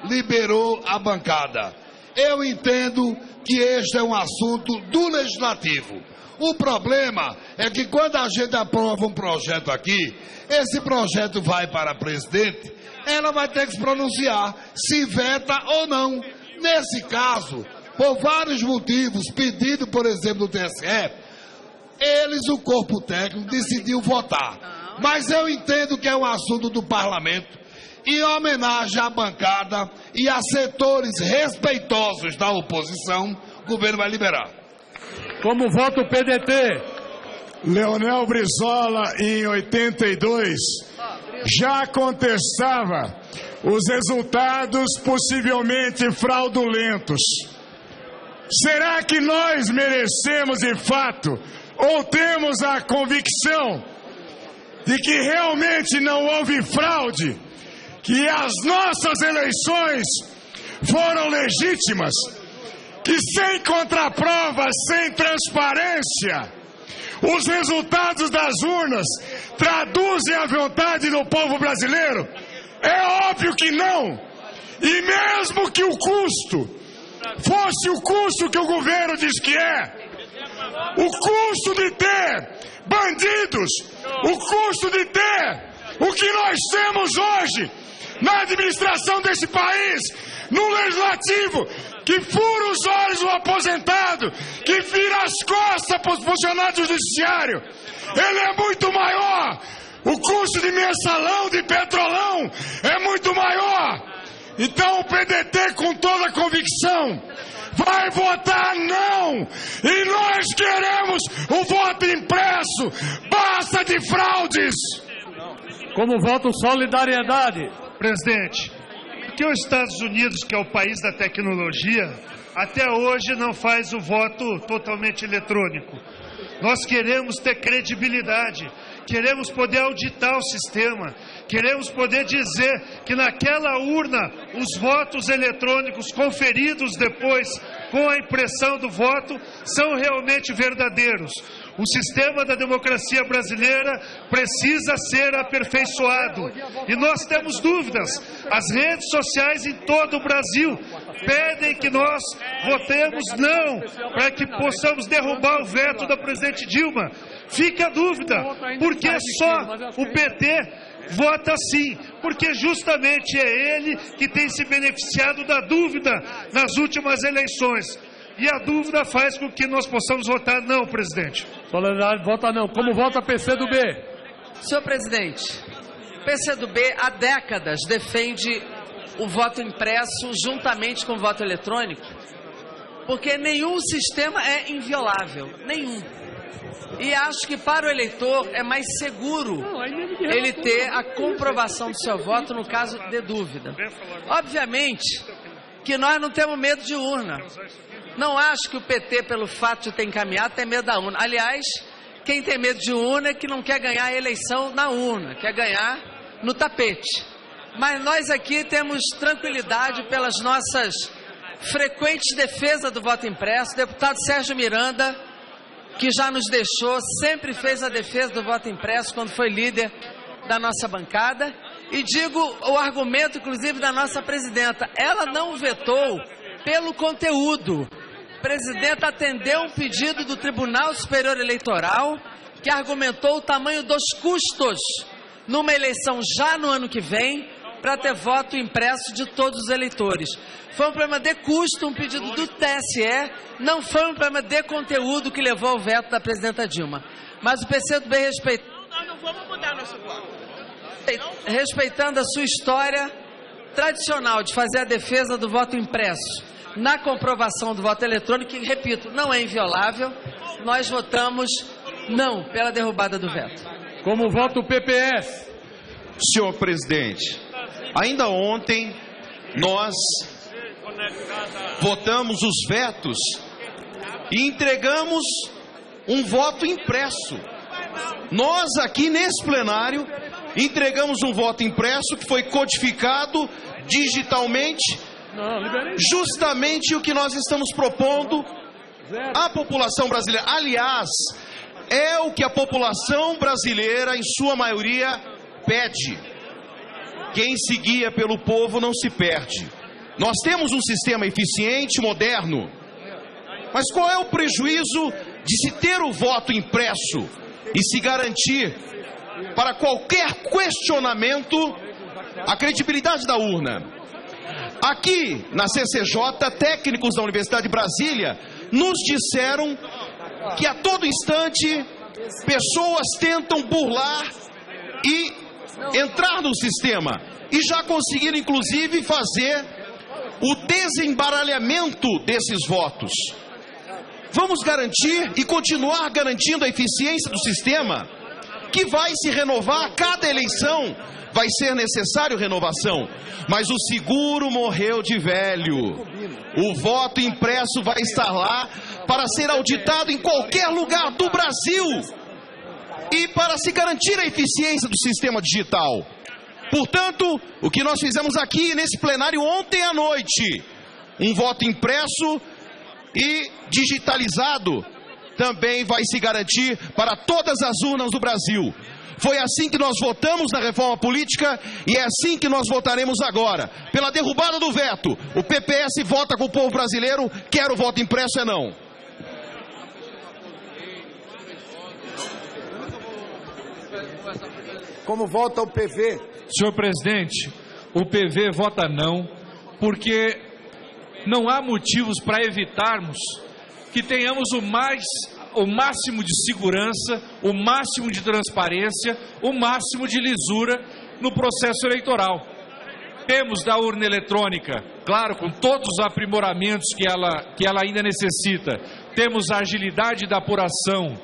liberou a bancada. Eu entendo que este é um assunto do Legislativo. O problema é que quando a gente aprova um projeto aqui, esse projeto vai para a presidente, ela vai ter que se pronunciar se veta ou não. Nesse caso, por vários motivos, pedido, por exemplo, do TSE, o corpo técnico, decidiu votar. Mas eu entendo que é um assunto do parlamento, em homenagem à bancada e a setores respeitosos da oposição, o governo vai liberar. Como vota o PDT? Leonel Brizola, em 82, já contestava os resultados possivelmente fraudulentos. Será que nós merecemos, de fato, ou temos a convicção de que realmente não houve fraude, que as nossas eleições foram legítimas, que sem contraprovas, sem transparência, os resultados das urnas traduzem a vontade do povo brasileiro? É óbvio que não. E mesmo que o custo fosse o custo que o governo diz que é, o custo de ter bandidos, o custo de ter o que nós temos hoje na administração desse país, no legislativo, que fura os olhos do aposentado, que vira as costas para os funcionários do judiciário, ele é muito maior. O custo de mensalão, de petrolão, é muito maior. Então o PDT, com toda a convicção, vai votar não. E nós queremos o voto impresso. Basta de fraudes. Como voto solidariedade? Presidente, porque os Estados Unidos, que é o país da tecnologia, até hoje não faz o voto totalmente eletrônico. Nós queremos ter credibilidade, queremos poder auditar o sistema, queremos poder dizer que naquela urna os votos eletrônicos conferidos depois com a impressão do voto são realmente verdadeiros. O sistema da democracia brasileira precisa ser aperfeiçoado. E nós temos dúvidas. As redes sociais em todo o Brasil pedem que nós votemos não, para que possamos derrubar o veto da presidente Dilma. Fica a dúvida, porque só o PT vota sim, porque justamente é ele que tem se beneficiado da dúvida nas últimas eleições. E a dúvida faz com que nós possamos votar não, presidente. Solidariedade vota não. Como vota PCdoB? Senhor presidente, o PCdoB há décadas defende o voto impresso juntamente com o voto eletrônico, porque nenhum sistema é inviolável, nenhum. E acho que para o eleitor é mais seguro ele ter a comprovação do seu voto no caso de dúvida. Obviamente que nós não temos medo de urna. Não acho que o PT, pelo fato de ter encaminhado, tem medo da urna. Aliás, quem tem medo de urna é que não quer ganhar a eleição na urna, quer ganhar no tapete. Mas nós aqui temos tranquilidade pelas nossas frequentes defesas do voto impresso. O deputado Sérgio Miranda, que já nos deixou, sempre fez a defesa do voto impresso quando foi líder da nossa bancada. E digo o argumento, inclusive, da nossa presidenta. Ela não vetou pelo conteúdo. A presidenta atendeu um pedido do Tribunal Superior Eleitoral, que argumentou o tamanho dos custos numa eleição já no ano que vem, para ter voto impresso de todos os eleitores. Foi um problema de custo, um pedido do TSE, não foi um problema de conteúdo que levou ao veto da presidenta Dilma. Mas o PCdoB Nós não vamos mudar nosso voto. respeitando a sua história tradicional de fazer a defesa do voto impresso na comprovação do voto eletrônico, que, repito, não é inviolável, nós votamos não pela derrubada do veto. Como vota o PPS? Senhor presidente, ainda ontem nós votamos os vetos e entregamos um voto impresso. Nós aqui nesse plenário entregamos um voto impresso que foi codificado digitalmente, justamente o que nós estamos propondo à população brasileira. Aliás, é o que a população brasileira, em sua maioria, pede. Quem se guia pelo povo não se perde. Nós temos um sistema eficiente, moderno, mas qual é o prejuízo de se ter o voto impresso e se garantir para qualquer questionamento a credibilidade da urna? Aqui na CCJ, técnicos da Universidade de Brasília nos disseram que a todo instante pessoas tentam burlar e entrar no sistema e já conseguiram inclusive fazer o desembaralhamento desses votos. Vamos garantir e continuar garantindo a eficiência do sistema, que vai se renovar a cada eleição. Vai ser necessário renovação, mas o seguro morreu de velho. O voto impresso vai estar lá para ser auditado em qualquer lugar do Brasil e para se garantir a eficiência do sistema digital. Portanto, o que nós fizemos aqui nesse plenário ontem à noite, um voto impresso e digitalizado, também vai se garantir para todas as urnas do Brasil. Foi assim que nós votamos na reforma política e é assim que nós votaremos agora. Pela derrubada do veto, o PPS vota com o povo brasileiro, quer o voto impresso é não. Como vota o PV? Senhor presidente, o PV vota não, porque não há motivos para evitarmos que tenhamos o máximo de segurança, o máximo de transparência, o máximo de lisura no processo eleitoral. Temos da urna eletrônica, claro, com todos os aprimoramentos que ela ainda necessita, temos a agilidade da apuração,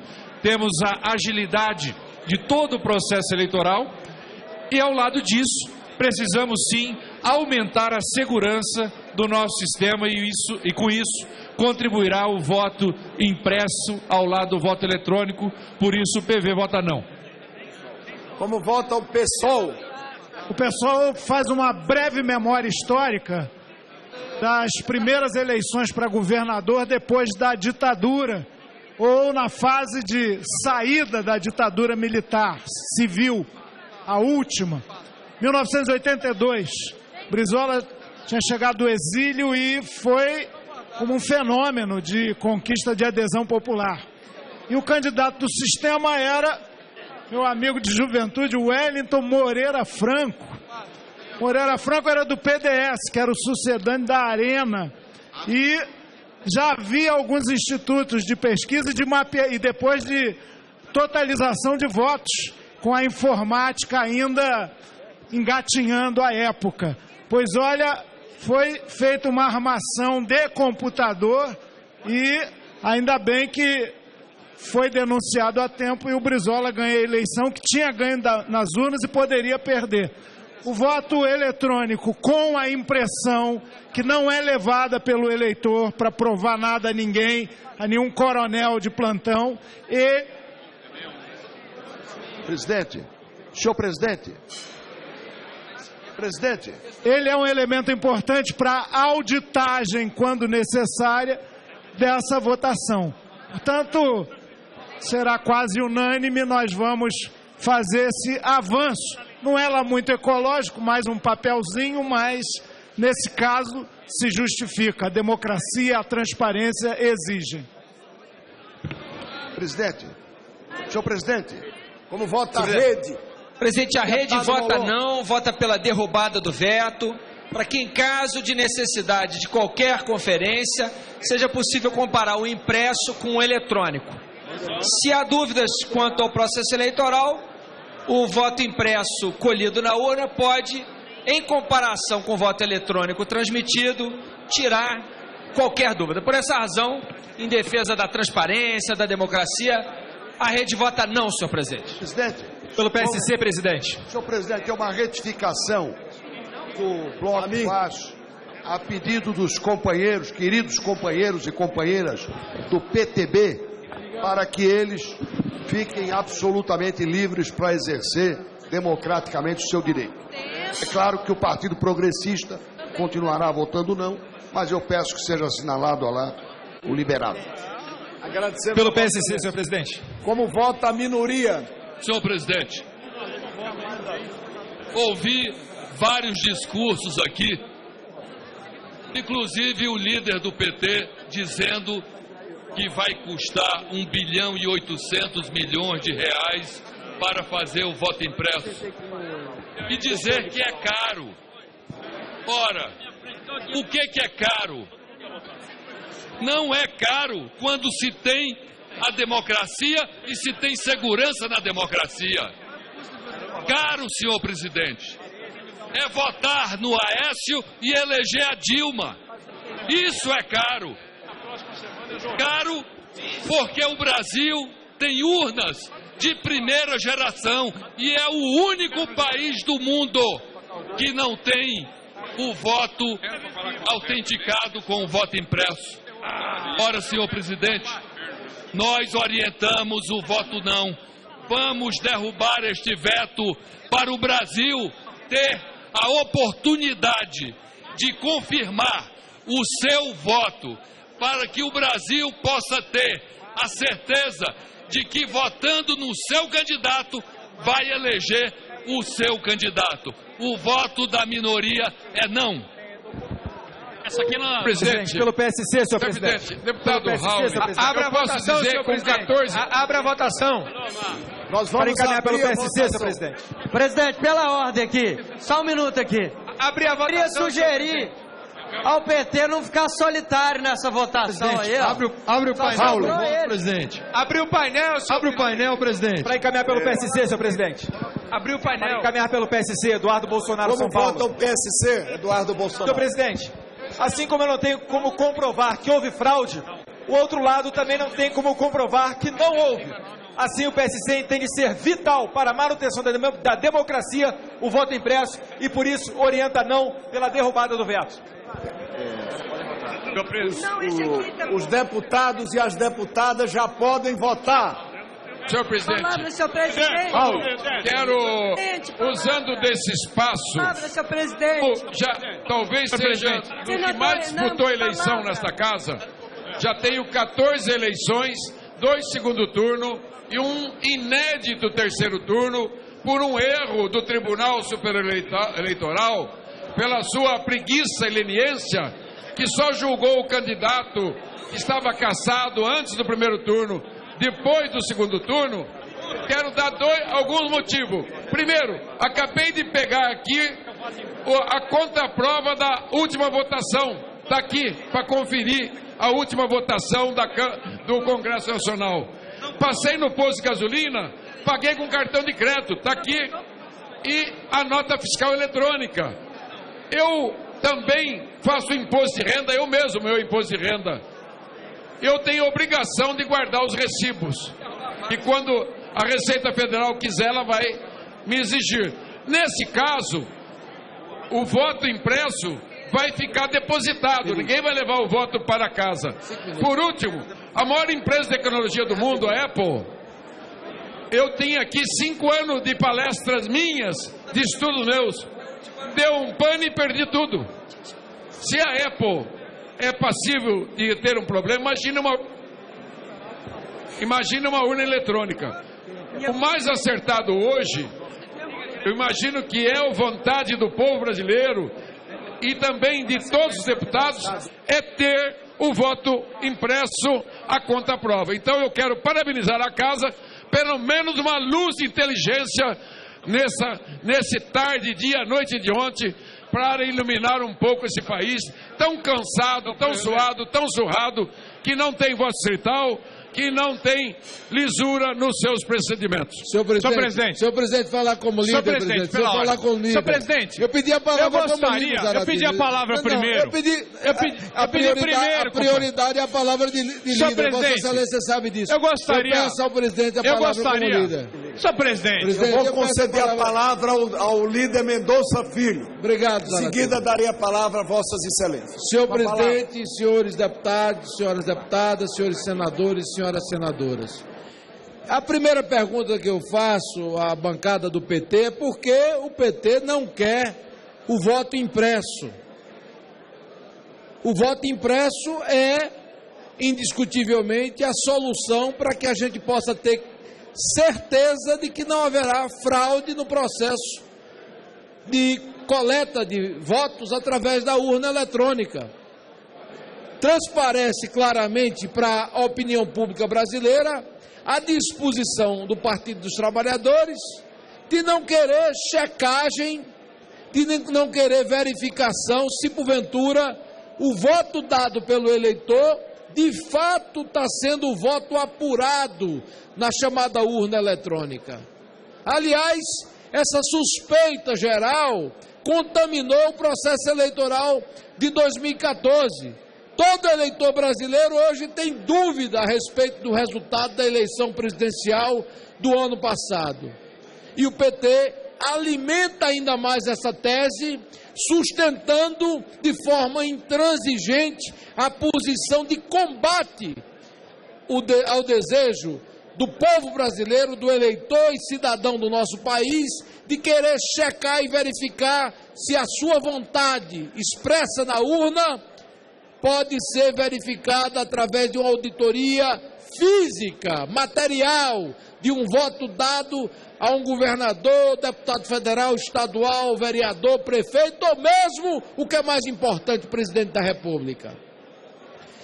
temos a agilidade de todo o processo eleitoral e, ao lado disso, precisamos sim aumentar a segurança do nosso sistema e com isso contribuirá o voto impresso ao lado do voto eletrônico, por isso o PV vota não. Como vota o PSOL? O PSOL faz uma breve memória histórica das primeiras eleições para governador depois da ditadura, ou na fase de saída da ditadura militar, civil, a última. 1982, Brizola tinha chegado do exílio e foi como um fenômeno de conquista de adesão popular. E o candidato do sistema era meu amigo de juventude, Wellington Moreira Franco. Moreira Franco era do PDS, que era o sucedâneo da Arena. E já havia alguns institutos de pesquisa e depois de totalização de votos, com a informática ainda engatinhando a época. Pois olha, foi feita uma armação de computador e ainda bem que foi denunciado a tempo e o Brizola ganha a eleição, que tinha ganho nas urnas e poderia perder. O voto eletrônico com a impressão que não é levada pelo eleitor para provar nada a ninguém, a nenhum coronel de plantão. E... Presidente, senhor presidente. Presidente. Ele é um elemento importante para a auditagem, quando necessária, dessa votação. Portanto, será quase unânime, nós vamos fazer esse avanço. Não é lá muito ecológico, mais um papelzinho, mas nesse caso se justifica. A democracia, a transparência exigem. Presidente, senhor presidente, como vota a rede? Presidente, a rede vota não, vota pela derrubada do veto, para que, em caso de necessidade de qualquer conferência, seja possível comparar o impresso com o eletrônico. Se há dúvidas quanto ao processo eleitoral, o voto impresso colhido na urna pode, em comparação com o voto eletrônico transmitido, tirar qualquer dúvida. Por essa razão, em defesa da transparência, da democracia, a rede vota não, senhor presidente. Presidente. Pelo PSC, presidente. Senhor presidente, é uma retificação que o Bloco faz a pedido dos companheiros, queridos companheiros e companheiras do PTB, para que eles fiquem absolutamente livres para exercer democraticamente o seu direito. É claro que o Partido Progressista continuará votando não, mas eu peço que seja assinalado lá o liberado. Agradecemos pelo PSC, senhor presidente. Como vota a minoria? Senhor presidente, ouvi vários discursos aqui, inclusive o líder do PT dizendo que vai custar 1 bilhão e 800 milhões de reais para fazer o voto impresso e dizer que é caro. Ora, o que é caro? Não é caro quando se tem a democracia e se tem segurança na democracia. Caro, senhor presidente, é votar no Aécio e eleger a Dilma. Isso é caro. Caro porque o Brasil tem urnas de primeira geração e é o único país do mundo que não tem o voto autenticado com o voto impresso. Ora, senhor presidente, nós orientamos o voto não. Vamos derrubar este veto para o Brasil ter a oportunidade de confirmar o seu voto, para que o Brasil possa ter a certeza de que, votando no seu candidato, vai eleger o seu candidato. O voto da minoria é não. Essa aqui não... Presidente, pelo PSC, senhor presidente. Deputado Raul, abra a votação, senhor presidente. 14... Abra a votação. Nós vamos encaminhar pelo PSC, senhor presidente. Presidente, pela ordem aqui, só um minuto aqui. Abrir a votação. Queria sugerir ao PT não ficar solitário nessa votação aí, ó. Abre o painel, presidente. Abre o painel, senhor. Abre o painel, presidente. Para encaminhar pelo PSC, senhor presidente. Abriu o painel. Para encaminhar pelo PSC, Eduardo Bolsonaro, São Paulo. Como vota o PSC, Eduardo Bolsonaro? Senhor presidente, assim como eu não tenho como comprovar que houve fraude, o outro lado também não tem como comprovar que não houve. Assim, o PSC entende ser vital para a manutenção da democracia o voto impresso e, por isso, orienta não pela derrubada do veto. Os deputados e as deputadas já podem votar. Senhor presidente, Palavra, senhor presidente. quero, usando desse espaço, Palavra, senhor presidente. talvez seja o que mais disputou a eleição nesta casa. Já tenho 14 eleições, 2 segundo turno e um inédito terceiro turno por um erro do Tribunal Superior Eleitoral, pela sua preguiça e leniência, que só julgou o candidato que estava cassado antes do primeiro turno. Depois do segundo turno, quero dar alguns motivos. Primeiro, acabei de pegar aqui a contraprova da última votação. Está aqui para conferir a última votação do Congresso Nacional. Passei no posto de gasolina, paguei com cartão de crédito. Está aqui. E a nota fiscal eletrônica. Eu também faço imposto de renda, eu mesmo, meu imposto de renda. Eu tenho obrigação de guardar os recibos. E quando a Receita Federal quiser, ela vai me exigir. Nesse caso, o voto impresso vai ficar depositado. Ninguém vai levar o voto para casa. Por último, a maior empresa de tecnologia do mundo, a Apple, eu tinha aqui 5 anos de palestras minhas, de estudos meus. Deu um pane e perdi tudo. Se a Apple é passível de ter um problema, imagina uma urna eletrônica. O mais acertado hoje, eu imagino que é a vontade do povo brasileiro e também de todos os deputados, é ter o voto impresso à conta-prova. Então eu quero parabenizar a casa, pelo menos uma luz de inteligência nesse tarde, dia, noite de ontem, para iluminar um pouco esse país tão cansado, tão suado, tão surrado, que não tem voto distrital, que não tem lisura nos seus procedimentos. Senhor presidente, falar como líder, presidente. Falar como líder. Senhor presidente, eu pedi a palavra como líder. Eu pedi a palavra primeiro. Eu pedi primeiro. A prioridade é a palavra de líder. Vossa Excelência sabe disso. Eu gostaria. Eu peço ao presidente a palavra como líder. Senhor presidente, eu vou conceder a palavra ao líder Mendonça Filho. Obrigado, Em seguida, darei a palavra a Vossas Excelências. Senhor presidente, senhores deputados, senhoras deputadas, senhores senadores, senhoras senadoras. A primeira pergunta que eu faço à bancada do PT é por que o PT não quer o voto impresso. O voto impresso é, indiscutivelmente, a solução para que a gente possa ter certeza de que não haverá fraude no processo de coleta de votos através da urna eletrônica. Transparece claramente para a opinião pública brasileira a disposição do Partido dos Trabalhadores de não querer checagem, de não querer verificação se porventura o voto dado pelo eleitor de fato está sendo o voto apurado na chamada urna eletrônica. Aliás, essa suspeita geral contaminou o processo eleitoral de 2014. Todo eleitor brasileiro hoje tem dúvida a respeito do resultado da eleição presidencial do ano passado. E o PT alimenta ainda mais essa tese, sustentando de forma intransigente a posição de combate ao desejo do povo brasileiro, do eleitor e cidadão do nosso país, de querer checar e verificar se a sua vontade expressa na urna pode ser verificada através de uma auditoria física, material, de um voto dado a um governador, deputado federal, estadual, vereador, prefeito, ou mesmo, o que é mais importante, presidente da República.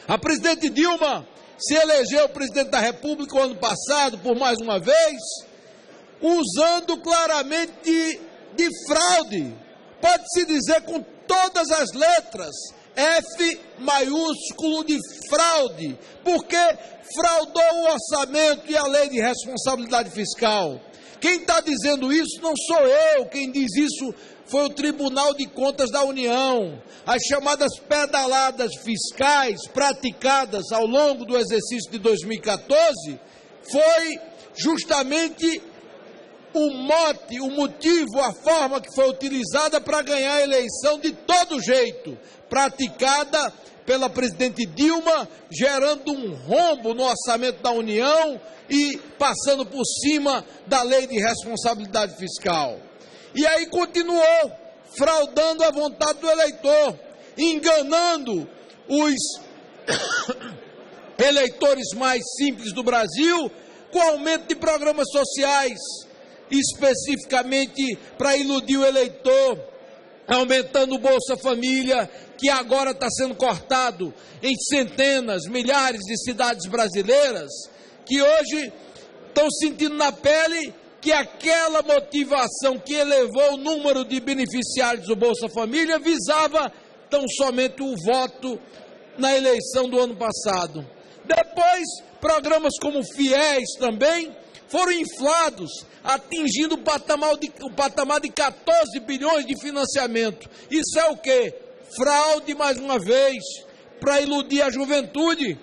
A presidente Dilma se elegeu presidente da República o ano passado, por mais uma vez, usando claramente de fraude. Pode-se dizer com todas as letras, F maiúsculo de fraude, porque fraudou o orçamento e a lei de responsabilidade fiscal. Quem está dizendo isso não sou eu, quem diz isso foi o Tribunal de Contas da União. As chamadas pedaladas fiscais praticadas ao longo do exercício de 2014 foi justamente o mote, o motivo, a forma que foi utilizada para ganhar a eleição de todo jeito, praticada pela presidente Dilma, gerando um rombo no orçamento da União e passando por cima da lei de responsabilidade fiscal. E aí continuou fraudando a vontade do eleitor, enganando os eleitores mais simples do Brasil com aumento de programas sociais, especificamente para iludir o eleitor, aumentando o Bolsa Família, que agora está sendo cortado em centenas, milhares de cidades brasileiras, que hoje estão sentindo na pele que aquela motivação que elevou o número de beneficiários do Bolsa Família visava tão somente o voto na eleição do ano passado. Depois, programas como FIES também foram inflados, atingindo o patamar de 14 bilhões de financiamento. Isso é o quê? Fraude, mais uma vez, para iludir a juventude.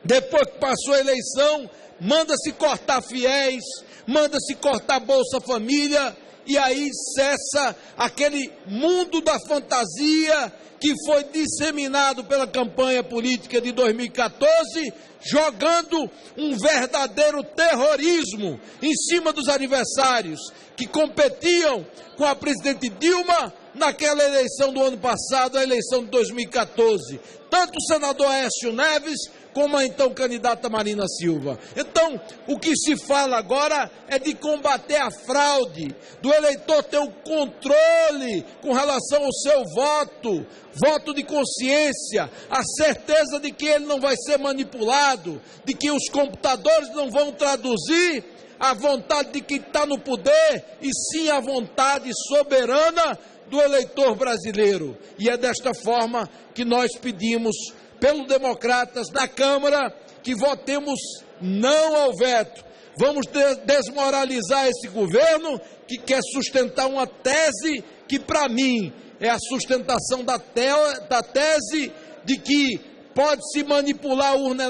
Depois que passou a eleição, manda-se cortar FIES, manda-se cortar Bolsa Família, e aí cessa aquele mundo da fantasia que foi disseminado pela campanha política de 2014, jogando um verdadeiro terrorismo em cima dos adversários que competiam com a presidente Dilma naquela eleição do ano passado, a eleição de 2014. Tanto o senador Aécio Neves como a então candidata Marina Silva. Então, o que se fala agora é de combater a fraude, do eleitor ter o controle com relação ao seu voto, voto de consciência, a certeza de que ele não vai ser manipulado, de que os computadores não vão traduzir a vontade de quem está no poder, e sim a vontade soberana do eleitor brasileiro. E é desta forma que nós pedimos, pelos democratas na Câmara, que votemos não ao veto. Vamos desmoralizar esse governo que quer sustentar uma tese que, para mim, é a sustentação da tese de que pode-se manipular a urna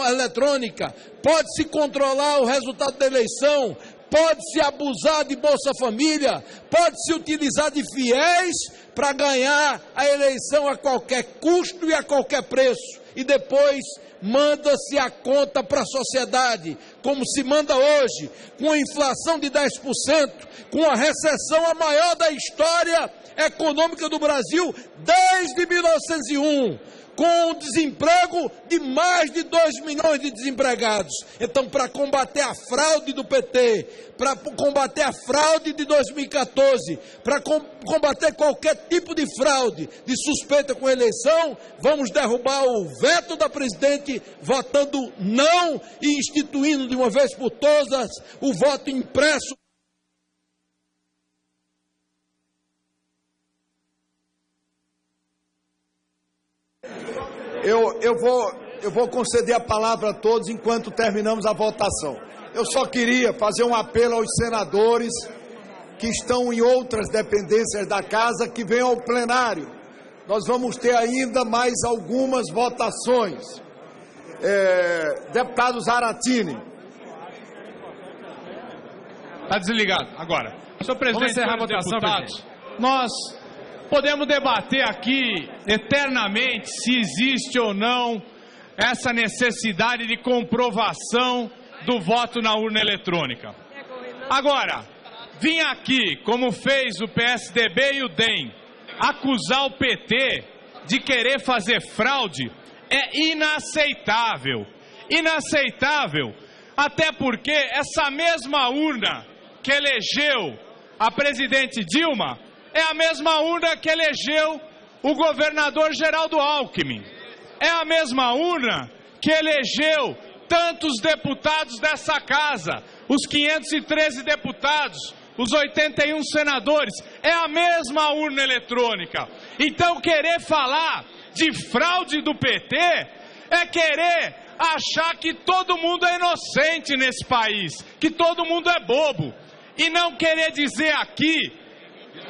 eletrônica, pode-se controlar o resultado da eleição, pode-se abusar de Bolsa Família, pode-se utilizar de fiéis para ganhar a eleição a qualquer custo e a qualquer preço. E depois manda-se a conta para a sociedade, como se manda hoje, com a inflação de 10%, com a recessão a maior da história econômica do Brasil desde 1901, com o desemprego de mais de 2 milhões de desempregados. Então, para combater a fraude do PT, para combater a fraude de 2014, para combater qualquer tipo de fraude, de suspeita com eleição, vamos derrubar o veto da presidente, votando não e instituindo de uma vez por todas o voto impresso. Eu vou conceder a palavra a todos enquanto terminamos a votação. Eu só queria fazer um apelo aos senadores que estão em outras dependências da casa que venham ao plenário. Nós vamos ter ainda mais algumas votações. Deputado Zaratini. Está desligado. Agora, senhor presidente, vamos encerrar a votação, deputados. Nós podemos debater aqui eternamente se existe ou não essa necessidade de comprovação do voto na urna eletrônica. Agora, vim aqui, como fez o PSDB e o DEM, acusar o PT de querer fazer fraude é inaceitável. Inaceitável, até porque essa mesma urna que elegeu a presidente Dilma é a mesma urna que elegeu o governador Geraldo Alckmin. É a mesma urna que elegeu tantos deputados dessa casa, os 513 deputados, os 81 senadores. É a mesma urna eletrônica. Então, querer falar de fraude do PT é querer achar que todo mundo é inocente nesse país, que todo mundo é bobo. E não querer dizer aqui,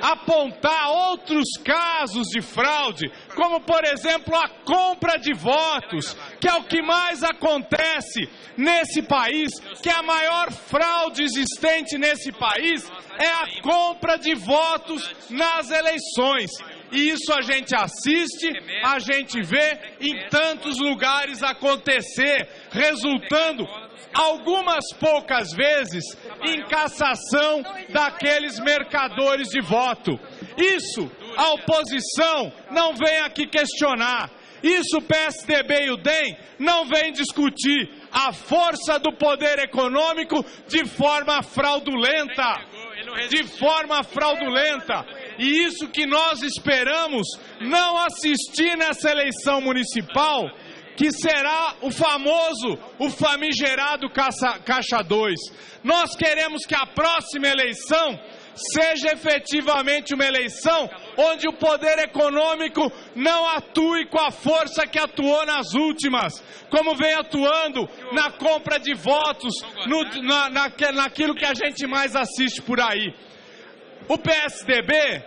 apontar outros casos de fraude, como por exemplo a compra de votos, que é o que mais acontece nesse país, que a maior fraude existente nesse país é a compra de votos nas eleições. E isso a gente assiste, a gente vê em tantos lugares acontecer, resultando algumas poucas vezes em cassação daqueles mercadores de voto. Isso a oposição não vem aqui questionar. Isso o PSDB e o DEM não vem discutir. A força do poder econômico de forma fraudulenta. De forma fraudulenta. E isso que nós esperamos não assistir nessa eleição municipal, que será o famoso, o famigerado Caixa 2. Nós queremos que a próxima eleição seja efetivamente uma eleição onde o poder econômico não atue com a força que atuou nas últimas, como vem atuando na compra de votos, naquilo que a gente mais assiste por aí. O PSDB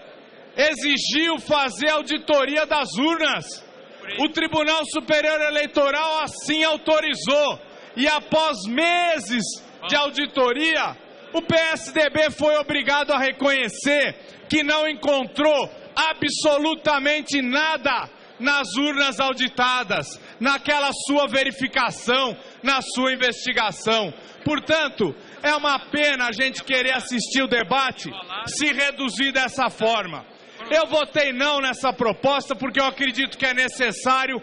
exigiu fazer auditoria das urnas. O Tribunal Superior Eleitoral assim autorizou. E após meses de auditoria, o PSDB foi obrigado a reconhecer que não encontrou absolutamente nada nas urnas auditadas, naquela sua verificação, na sua investigação. Portanto, é uma pena a gente querer assistir o debate se reduzir dessa forma. Eu votei não nessa proposta porque eu acredito que é necessário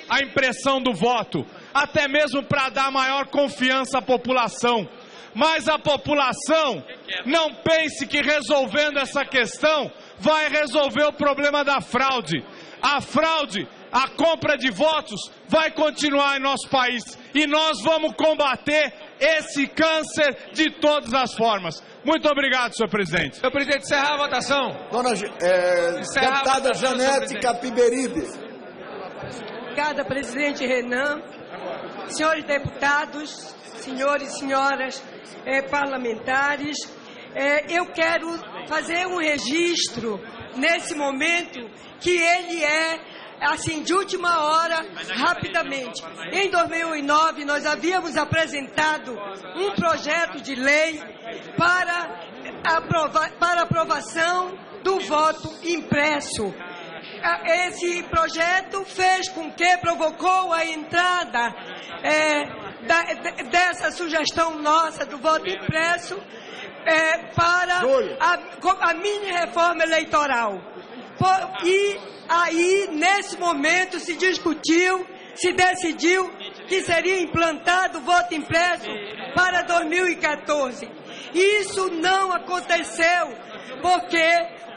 a impressão do voto, até mesmo para dar maior confiança à população. Mas a população não pense que resolvendo essa questão vai resolver o problema da fraude. A fraude a compra de votos vai continuar em nosso país. E nós vamos combater esse câncer de todas as formas. Muito obrigado, senhor presidente. Senhor presidente, encerrar a votação. Deputada Janete Capiberibe. Obrigada, presidente Renan. Senhores deputados, senhores e senhoras parlamentares, eu quero fazer um registro nesse momento que ele é assim de última hora, rapidamente. Em 2009 nós havíamos apresentado um projeto de lei para aprovação do voto impresso. Esse projeto fez com que provocou a entrada dessa sugestão nossa do voto impresso para a mini reforma eleitoral. E aí, nesse momento, se discutiu, se decidiu que seria implantado o voto impresso para 2014. Isso não aconteceu porque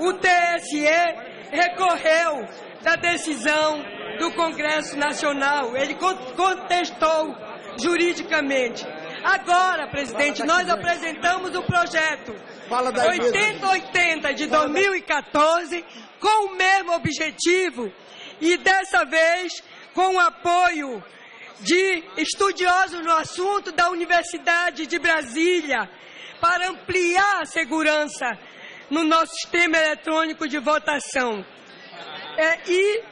o TSE recorreu da decisão do Congresso Nacional. Ele contestou juridicamente. Agora, presidente, nós apresentamos o projeto 8080 de 2014 com o mesmo objetivo e dessa vez com o apoio de estudiosos no assunto da Universidade de Brasília para ampliar a segurança no nosso sistema eletrônico de votação. E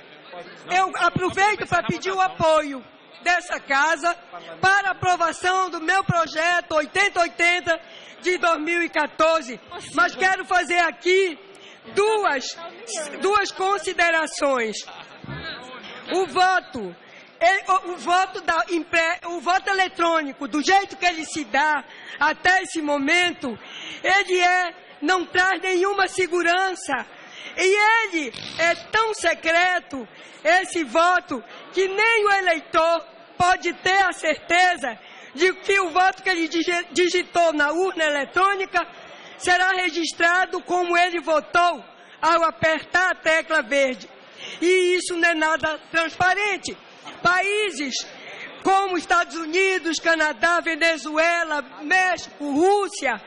eu aproveito para pedir o apoio dessa casa para aprovação do meu projeto 8080 de 2014. Mas quero fazer aqui duas considerações. O voto eletrônico, do jeito que ele se dá até esse momento, ele não traz nenhuma segurança. E ele é tão secreto, esse voto, que nem o eleitor pode ter a certeza de que o voto que ele digitou na urna eletrônica será registrado como ele votou ao apertar a tecla verde. E isso não é nada transparente. Países como Estados Unidos, Canadá, Venezuela, México, Rússia,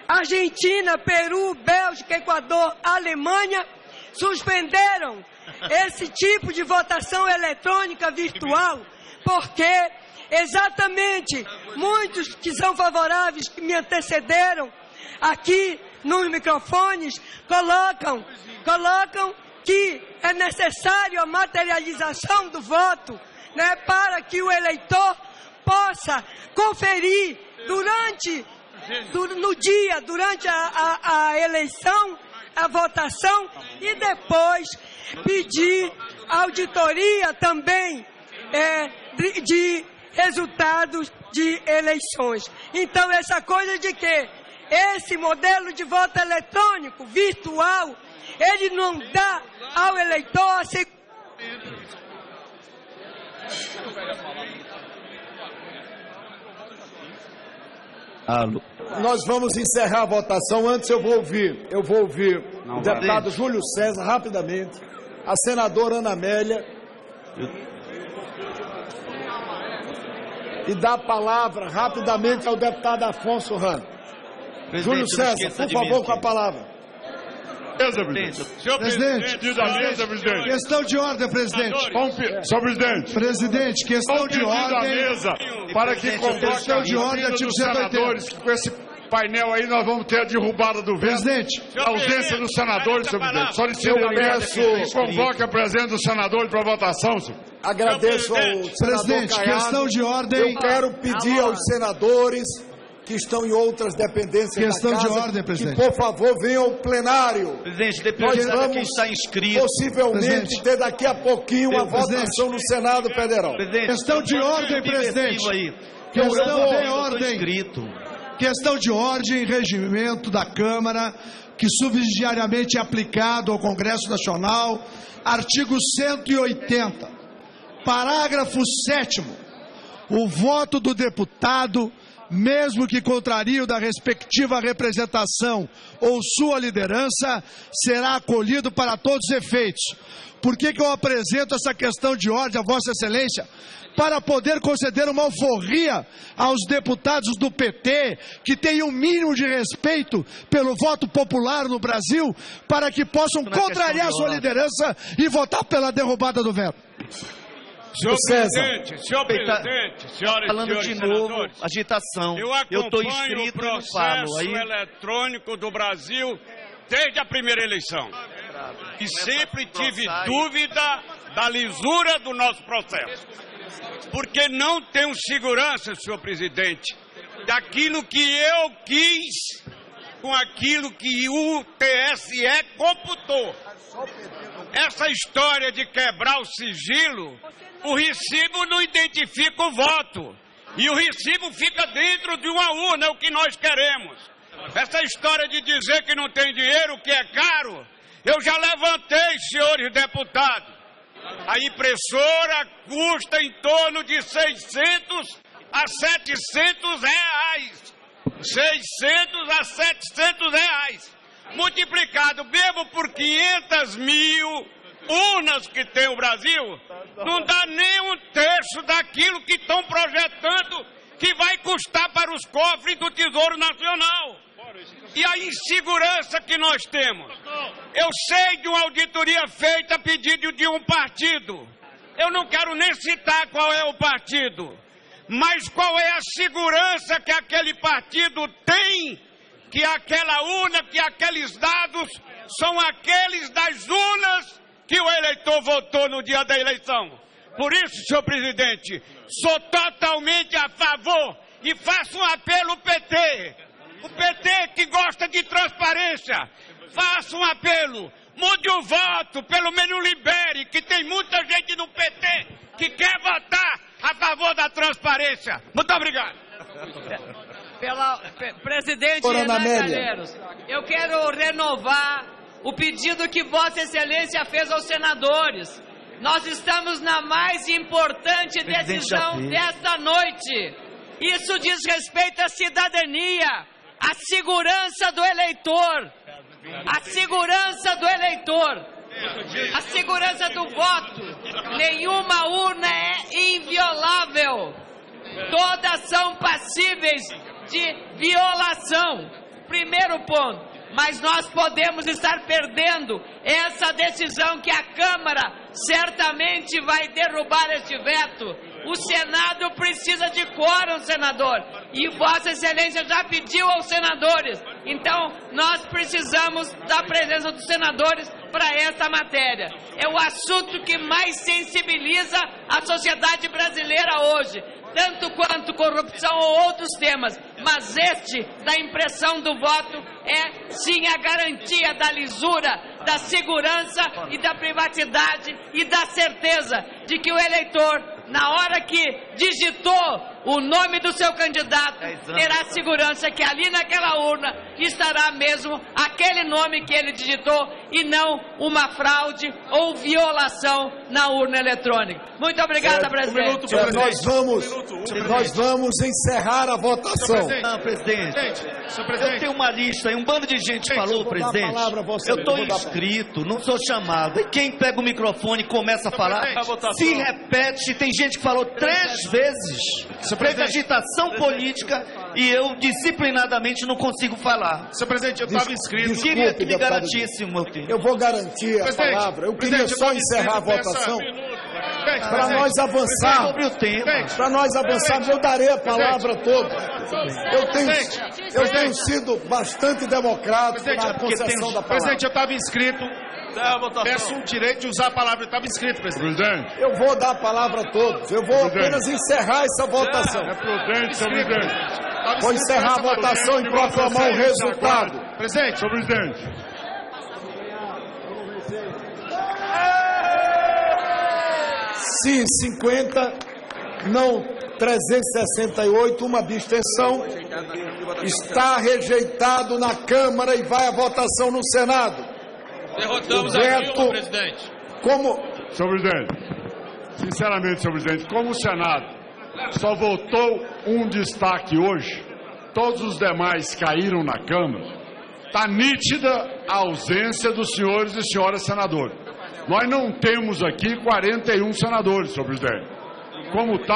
Argentina, Peru, Bélgica, Equador, Alemanha, suspenderam esse tipo de votação eletrônica virtual, porque exatamente muitos que são favoráveis, que me antecederam aqui nos microfones, colocam que é necessário a materialização do voto, né, para que o eleitor possa conferir durante a eleição, a votação, e depois pedir auditoria também de resultados de eleições. Então, essa coisa de que esse modelo de voto eletrônico virtual, ele não dá ao eleitor a segurança. Nós vamos encerrar a votação. Antes eu vou ouvir o deputado Júlio César rapidamente, a senadora Ana Amélia, e dar a palavra rapidamente ao deputado Afonso Ramos. Júlio César, por favor, com a palavra. Senhor presidente, questão de ordem, presidente. Senhor presidente. Presidente, questão de ordem. Mesa para que convoque questão de ordem, artigo 180. Que com esse painel aí nós vamos ter a derrubada do veto. Presidente. A ausência dos senadores, senhor presidente. Solicito que convoque a presença dos senadores para votação, senhor. Agradeço ao senador presidente, Caiado. Questão de ordem. Eu quero pedir aos senadores que estão em outras dependências questão da casa, de ordem, presidente. que, por favor, venham ao plenário. Presidente, depois nós vamos quem está inscrito. possivelmente ter daqui a pouquinho uma votação no Senado Federal. Questão de ordem, presidente. Questão de ordem. Questão de ordem, regimento da Câmara, que subsidiariamente é aplicado ao Congresso Nacional, artigo 180, parágrafo 7º. O voto do deputado mesmo que contrário da respectiva representação ou sua liderança, será acolhido para todos os efeitos. Por que eu apresento essa questão de ordem a Vossa Excelência? Para poder conceder uma alforria aos deputados do PT, que têm um mínimo de respeito pelo voto popular no Brasil, para que possam contrariar sua liderança e votar pela derrubada do veto. Senhor presidente, senhoras falando e senhores de novo, senadores, agitação. Eu estou acompanho inscrito o e não falo. processo eletrônico do Brasil desde a primeira eleição. E sempre tive dúvida da lisura do nosso processo. Porque não tenho segurança, senhor presidente, daquilo que eu quis com aquilo que o TSE computou. Essa história de quebrar o sigilo, o recibo não identifica o voto. E o recibo fica dentro de uma urna, é o que nós queremos. Essa história de dizer que não tem dinheiro, que é caro, eu já levantei, senhores deputados. A impressora custa em torno de 600 a 700 reais. 600 a 700 reais. Multiplicado mesmo por 500 mil urnas que tem o Brasil, não dá nem um terço daquilo que estão projetando que vai custar para os cofres do Tesouro Nacional. E a insegurança que nós temos. Eu sei de uma auditoria feita a pedido de um partido. Eu não quero nem citar qual é o partido. Mas qual é a segurança que aquele partido tem que aquela urna, que aqueles dados são aqueles das urnas que o eleitor votou no dia da eleição. Por isso, senhor presidente, sou totalmente a favor e faço um apelo ao PT. O PT que gosta de transparência, faça um apelo, mude o voto, pelo menos libere, que tem muita gente no PT que quer votar a favor da transparência. Muito obrigado. Presidente Renan Calheiros, eu quero renovar o pedido que Vossa Excelência fez aos senadores. Nós estamos na mais importante decisão desta noite. Isso diz respeito à cidadania, à segurança do eleitor, à segurança do eleitor, à segurança do voto. Nenhuma urna é inviolável. Todas são passíveis de violação. Primeiro ponto. Mas nós podemos estar perdendo essa decisão que a Câmara certamente vai derrubar este veto. O Senado precisa de quórum, senador. E Vossa Excelência já pediu aos senadores. Então, nós precisamos da presença dos senadores para essa matéria. É o assunto que mais sensibiliza a sociedade brasileira hoje. Tanto quanto corrupção ou outros temas, mas este, da impressão do voto, é sim a garantia da lisura, da segurança e da privacidade e da certeza de que o eleitor, na hora que digitou o nome do seu candidato, terá segurança que ali naquela urna estará mesmo aquele nome que ele digitou e não uma fraude ou violação na urna eletrônica. Muito obrigada, presidente. Nós vamos encerrar a votação. Não, presidente. Eu tenho uma lista aí, um bando de gente falou, presidente. Eu estou inscrito, não sou chamado. E quem pega o microfone e começa a falar, se repete. Tem gente que falou 3 vezes. Fez agitação política e eu disciplinadamente não consigo falar. Senhor presidente, eu estava inscrito. Eu queria que me garantisse o meu tempo. Eu vou garantir a palavra. Eu queria só encerrar a votação. Para nós avançar, para nós avançarmos, eu darei a palavra a todos. Eu tenho sido bastante democrático na concessão da palavra. Presidente, eu estava inscrito. Peço o direito de usar a palavra. Eu estava inscrito, presidente. Eu vou dar a palavra a todos. Eu vou apenas encerrar essa votação. É prudente, senhor presidente. Vou encerrar a votação e proclamar o resultado. Presidente, senhor presidente. Sim, 50, não 368, uma abstenção. Está rejeitado na Câmara e vai à votação no Senado. Derrotamos a Dilma, presidente. Como... Senhor presidente, sinceramente, senhor presidente, como o Senado Só votou um destaque hoje. Todos os demais caíram na Câmara. Está nítida a ausência dos senhores e senhoras senadores. Nós não temos aqui 41 senadores, senhor presidente. Como tal,